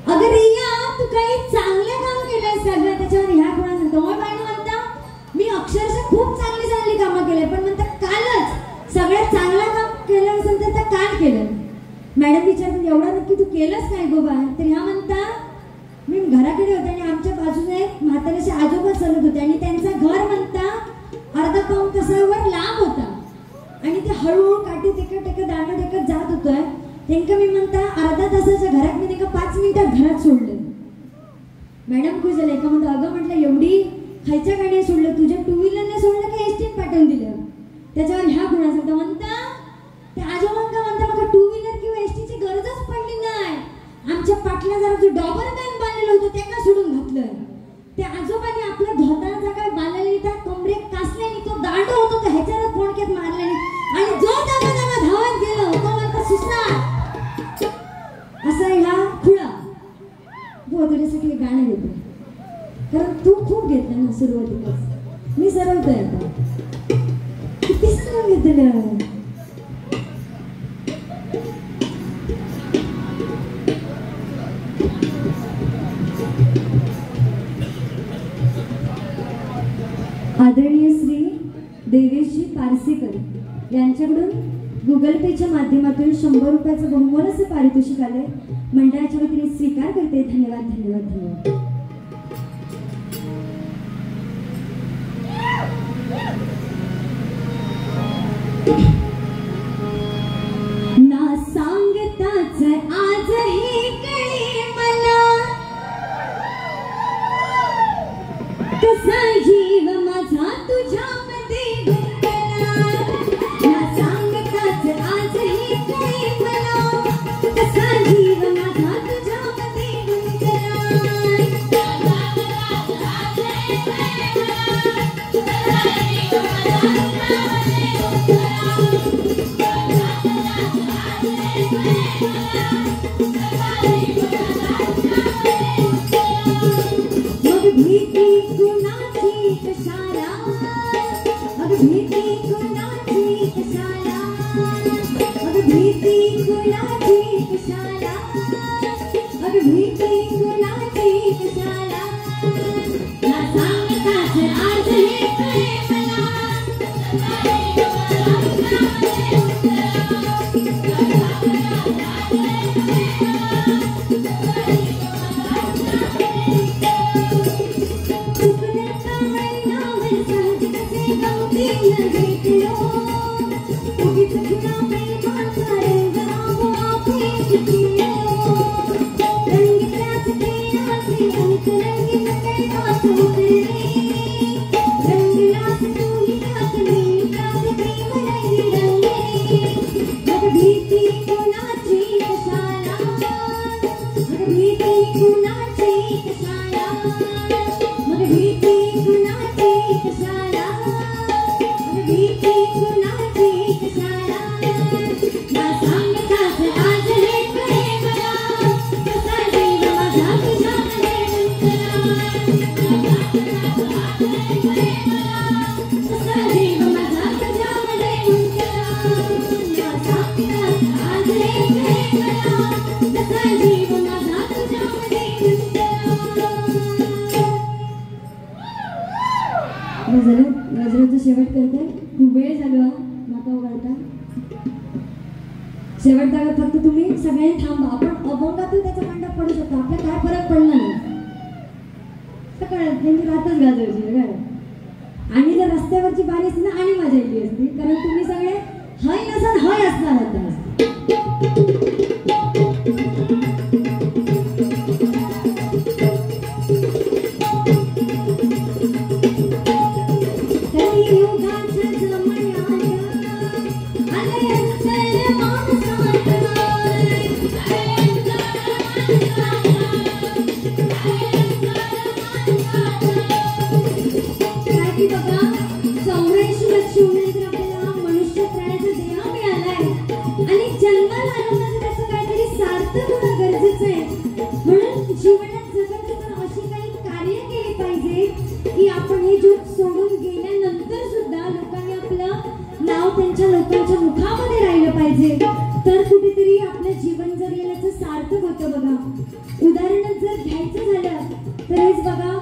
अगं रिया तू काही चांगलं काम केलंयस का ग? त्याच्यावर ह्या कोणा सांगतो बाईनं म्हणता, मी अक्षरशः खूप चांगली चांगली कामं केले, पण म्हणता कालच सगळ्यात चांगलं काम केलं असेल तर काल केलं. मॅडम विचारतात, एवढा नक्की तू केलंस काय गो बाय? तर ह्या म्हणता, मी घराकडे होते आणि आमच्या बाजूने म्हाताऱ्याचे आजोबा चालत होते आणि त्यांचं घर म्हणता अर्धा पाऊण तासावर लांब होता आणि ते हळूहळू काठी टेकत दांडा टेकत जात होतोय. त्यांना मी म्हणता अर्धा तासाच्या घरात मी त्यांना 5 मिनिटात घरात सोडलं. मॅडम खुश झाले. का म्हणता, अगं म्हटलं एवढी खायच्या गाडीने सोडलं, तुझ्या 2 व्हीलरने सोडलं का एसटीने पाठवून दिलं? त्याच्यावर ह्या गुणा सांगता, म्हणता ते आजोबांका म्हणता मला 2 व्हीलर किंवा एसटीची गरजच पडली नाही. आमच्या पाटला जरा जो डॉबर बँड बांधलेलं होतं त्यांना सोडून घातलं. ते आजोबांनी आपल्या धोताचा काय बांधलेली त्या कमरेत कासल्याने तो दांड होतो तर ह्याच्यावर कोणक्यात मारल्याने आणि जो दाबा धावत गेलो तो म्हणता सुसणार असं ह्या खुळा. हो तुझ्यासाठी एक गाणं घेतो, कारण तू खूप घेतलं ना सुरुवातीलाच. मी सरवतोय आता किती सरळ घेतलं. आदरणीय श्री देवेशजी पारसेकर यांच्याकडून गुगल पेच्या माध्यमातून 100 रुपयाचं बहुमोलाचे पारितोषिक आले. मंडळाच्या वतीने स्वीकार करते. धन्यवाद धन्यवाद धन्यवाद. ना सांगताच आज हे कळे मला, कसा जीव माझा तुझ्यामध्ये गुंतला. ना सांगताच आज हे कळे मला, कसा जीव माझा तुझ्यामध्ये गुंतला. मग भीती कुणाची कशाला, मग भीती कुणाची कशाला, मग भीती कुणाची कशाला, मग भीती कुणाची कशाला. ना सांगताच आज हे कळे मला, गजराचं शेवट करते. खूप वेळ झालो नका उघडता. शेवट जागा फक्त तुम्ही सगळ्यांनी थांबा. आपण अभंगातून त्याचा मंडप पडू शकतो. आपला काय फरक पडला नाही. कळत त्यांची रातच गाजवायची काय. आणि जर रस्त्यावरची बारी असती ना आणि मजा येते असती, कारण तुम्ही सगळे हय नसाल हय असणार होता. सार्थक होणं गरजेचं आहे. म्हणून जीवनात जगत असताना अशी काही कार्य केली पाहिजे की आपण हे जग सोडून गेल्यानंतर सुद्धा लोकांनी आपलं नाव त्यांच्या लोकांच्या मुखामध्ये राहिलं पाहिजे. तर कुठेतरी आपलं जीवन जर गेल्याचं सार्थक होतं बघा. उदाहरण जर घ्यायचं झालं तर हेच बघा,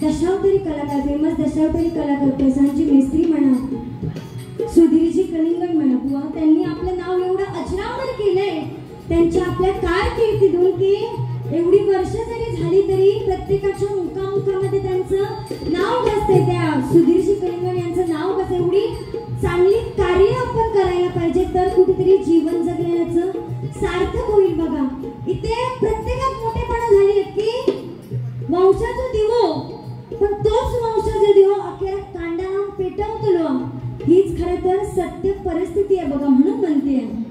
दशावतारी कलाकार, फेमस दशावतारी कलाकार प्रशांतजी मेस्त्री म्हणा, सुधीरजी कलिंगड म्हणा बुवा, त्यांनी आपलं नाव एवढं अजरामर केलंय त्यांच्या आपल्या कारकिर्दीतून की एवढी वर्ष जरी झाली तरी प्रत्येकाच्या मुखामुखामध्ये त्यांचं नाव बसतंय. त्या सुधीरजी कलिंगड यांचं नाव बसतंय. एवढी चांगली कार्य आपण करायला पाहिजे तर कुठेतरी जीवन जगण्याचं सार्थक होईल बघा. इथे प्रत्येकात मोठेपणा झाली की वंशाचा दिवो, पण तोच वंशाचा दिवो अखेर कांडाला पेटवतो. हीच खरं तर सत्य परिस्थिती आहे बघा. म्हणून म्हणते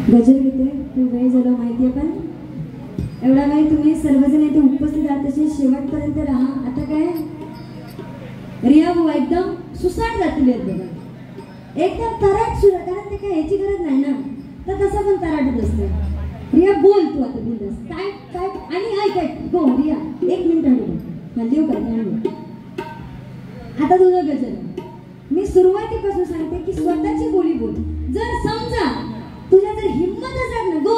गजर घेते तो वेळ झाला माहिती आहे. पण एवढा वेळ तुम्ही सर्वजण इथे उपस्थित आहात तसे शेवटपर्यंत राहा. आता काय रिया बुवा एकदम सुसाट जातील बघा, एकदम तराट सुद्धा, कारण ते काय ह्याची गरज नाही ना, तर तसं पण तराटच असतं. रिया बोल तू आता बोलस काय काय आणि ऐक गो रिया 1 मिनिट हल्ली काय आता तुझं गजर मी सुरुवातीपासून सांगते की स्वतःची बोली बोल. जर समजा तुझ्या जर हिम्मत असेल ना गो,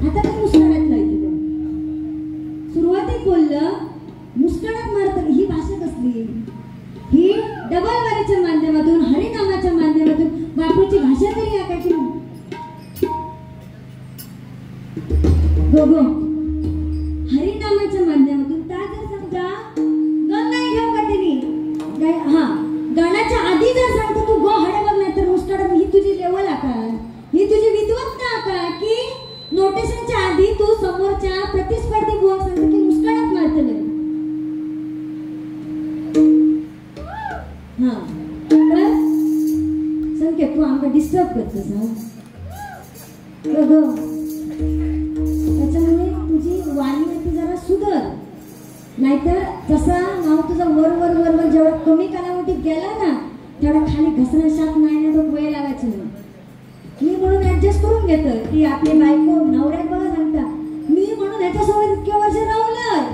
आता पण मुस्कळात लायची सुरुवातीत बोललं मुस्कळात मारत. ही भाषा कसली? ही डबल वारीच्या माध्यमातून हरिनामाच्या माध्यमातून बापूची भाषा तरी ऐकायची गो गो. हरिनामाच्या माध्यमातून त्या जर समजा गण नाही घेऊ का त्यांनी हा गाण्याच्या आधी जर सांगतो तू गो हडे बघ नाही तर मुस्कळात. ही तुझी लेवल आकार, ही तुझी विद्वत्ता आकार की नोटेशनच्या आधी तू समोरच्या प्रतिस्पर्धी बुवा सांगतो की मुस्कळात मारतले. हा तर संकेत तू आम्हाला डिस्टर्ब करतोस ना गो. त्याच्यामुळे तुझी वाणी ती जरा सुधर, नाहीतर जसा नाव तुझं वर वर वर वर जेवढा कमी कालावधीत गेला ना तेवढा खाली घसरा शाप नाही ना तो वेळ लागायचं नाही. मी म्हणून ऍडजस्ट करून घेतो की आपली बायको नवऱ्यात बघा सांगता मी म्हणून ह्याच्यासोबत इतके वर्ष राहलं,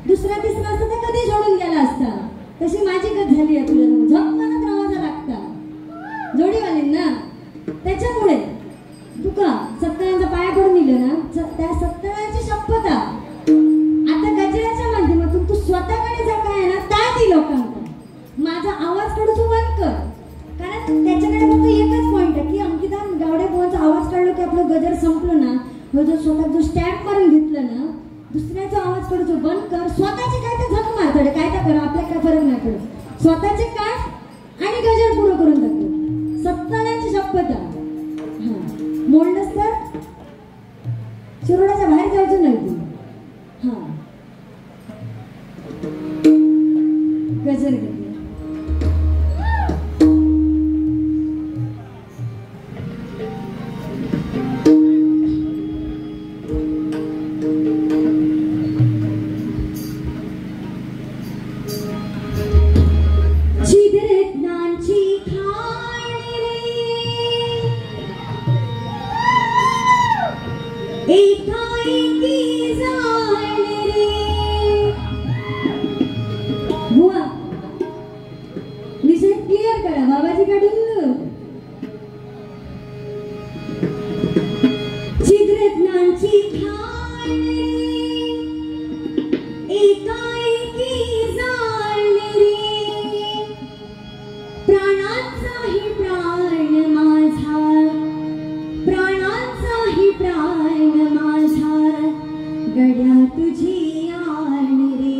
दुसरा तिसरा असता तर कधी सोडून गेला असता. तशी माझी गत झाली आहे तुझ्यासोबत, झप मनात राहायचा लागता जोडीवालींना. त्याच्यामुळे तुका सत्तरांचा पाया पडून दिलं ना, त्या सत्तरांची शपथ आता गजराच्या माध्यमातून तू स्वतःकडे जर काय ना ता ती लोकांना माझा आवाज काढू तू बंद कर. कारण त्याच्याकडे फक्त एकच पॉइंट आहे की अंकिता गावडे बुवांचा आवाज काढलो की आपलं गजर संपलं ना. जो स्वतः जो स्टॅम्प मारून घेतलं ना दुसऱ्याचा आवाज काढू बंद कर. स्वतःचे काय तर झक मारतडे काय तर करा, आपल्याला काय फरक नाही पडत. स्वतःचे काढ आणि प्राणांचाही प्राण माझा, प्राणांचाही प्राण माझा, गड्या तुझी आण रे.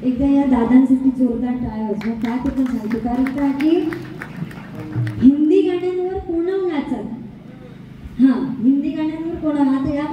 एकदा या दादांसाठी जोरदार टाळ्या वाजवा. काय ते पण सांगतो, कारण का की हिंदी गाण्यांवर कोण नाचत, हिंदी गाण्यांवर कोण आता या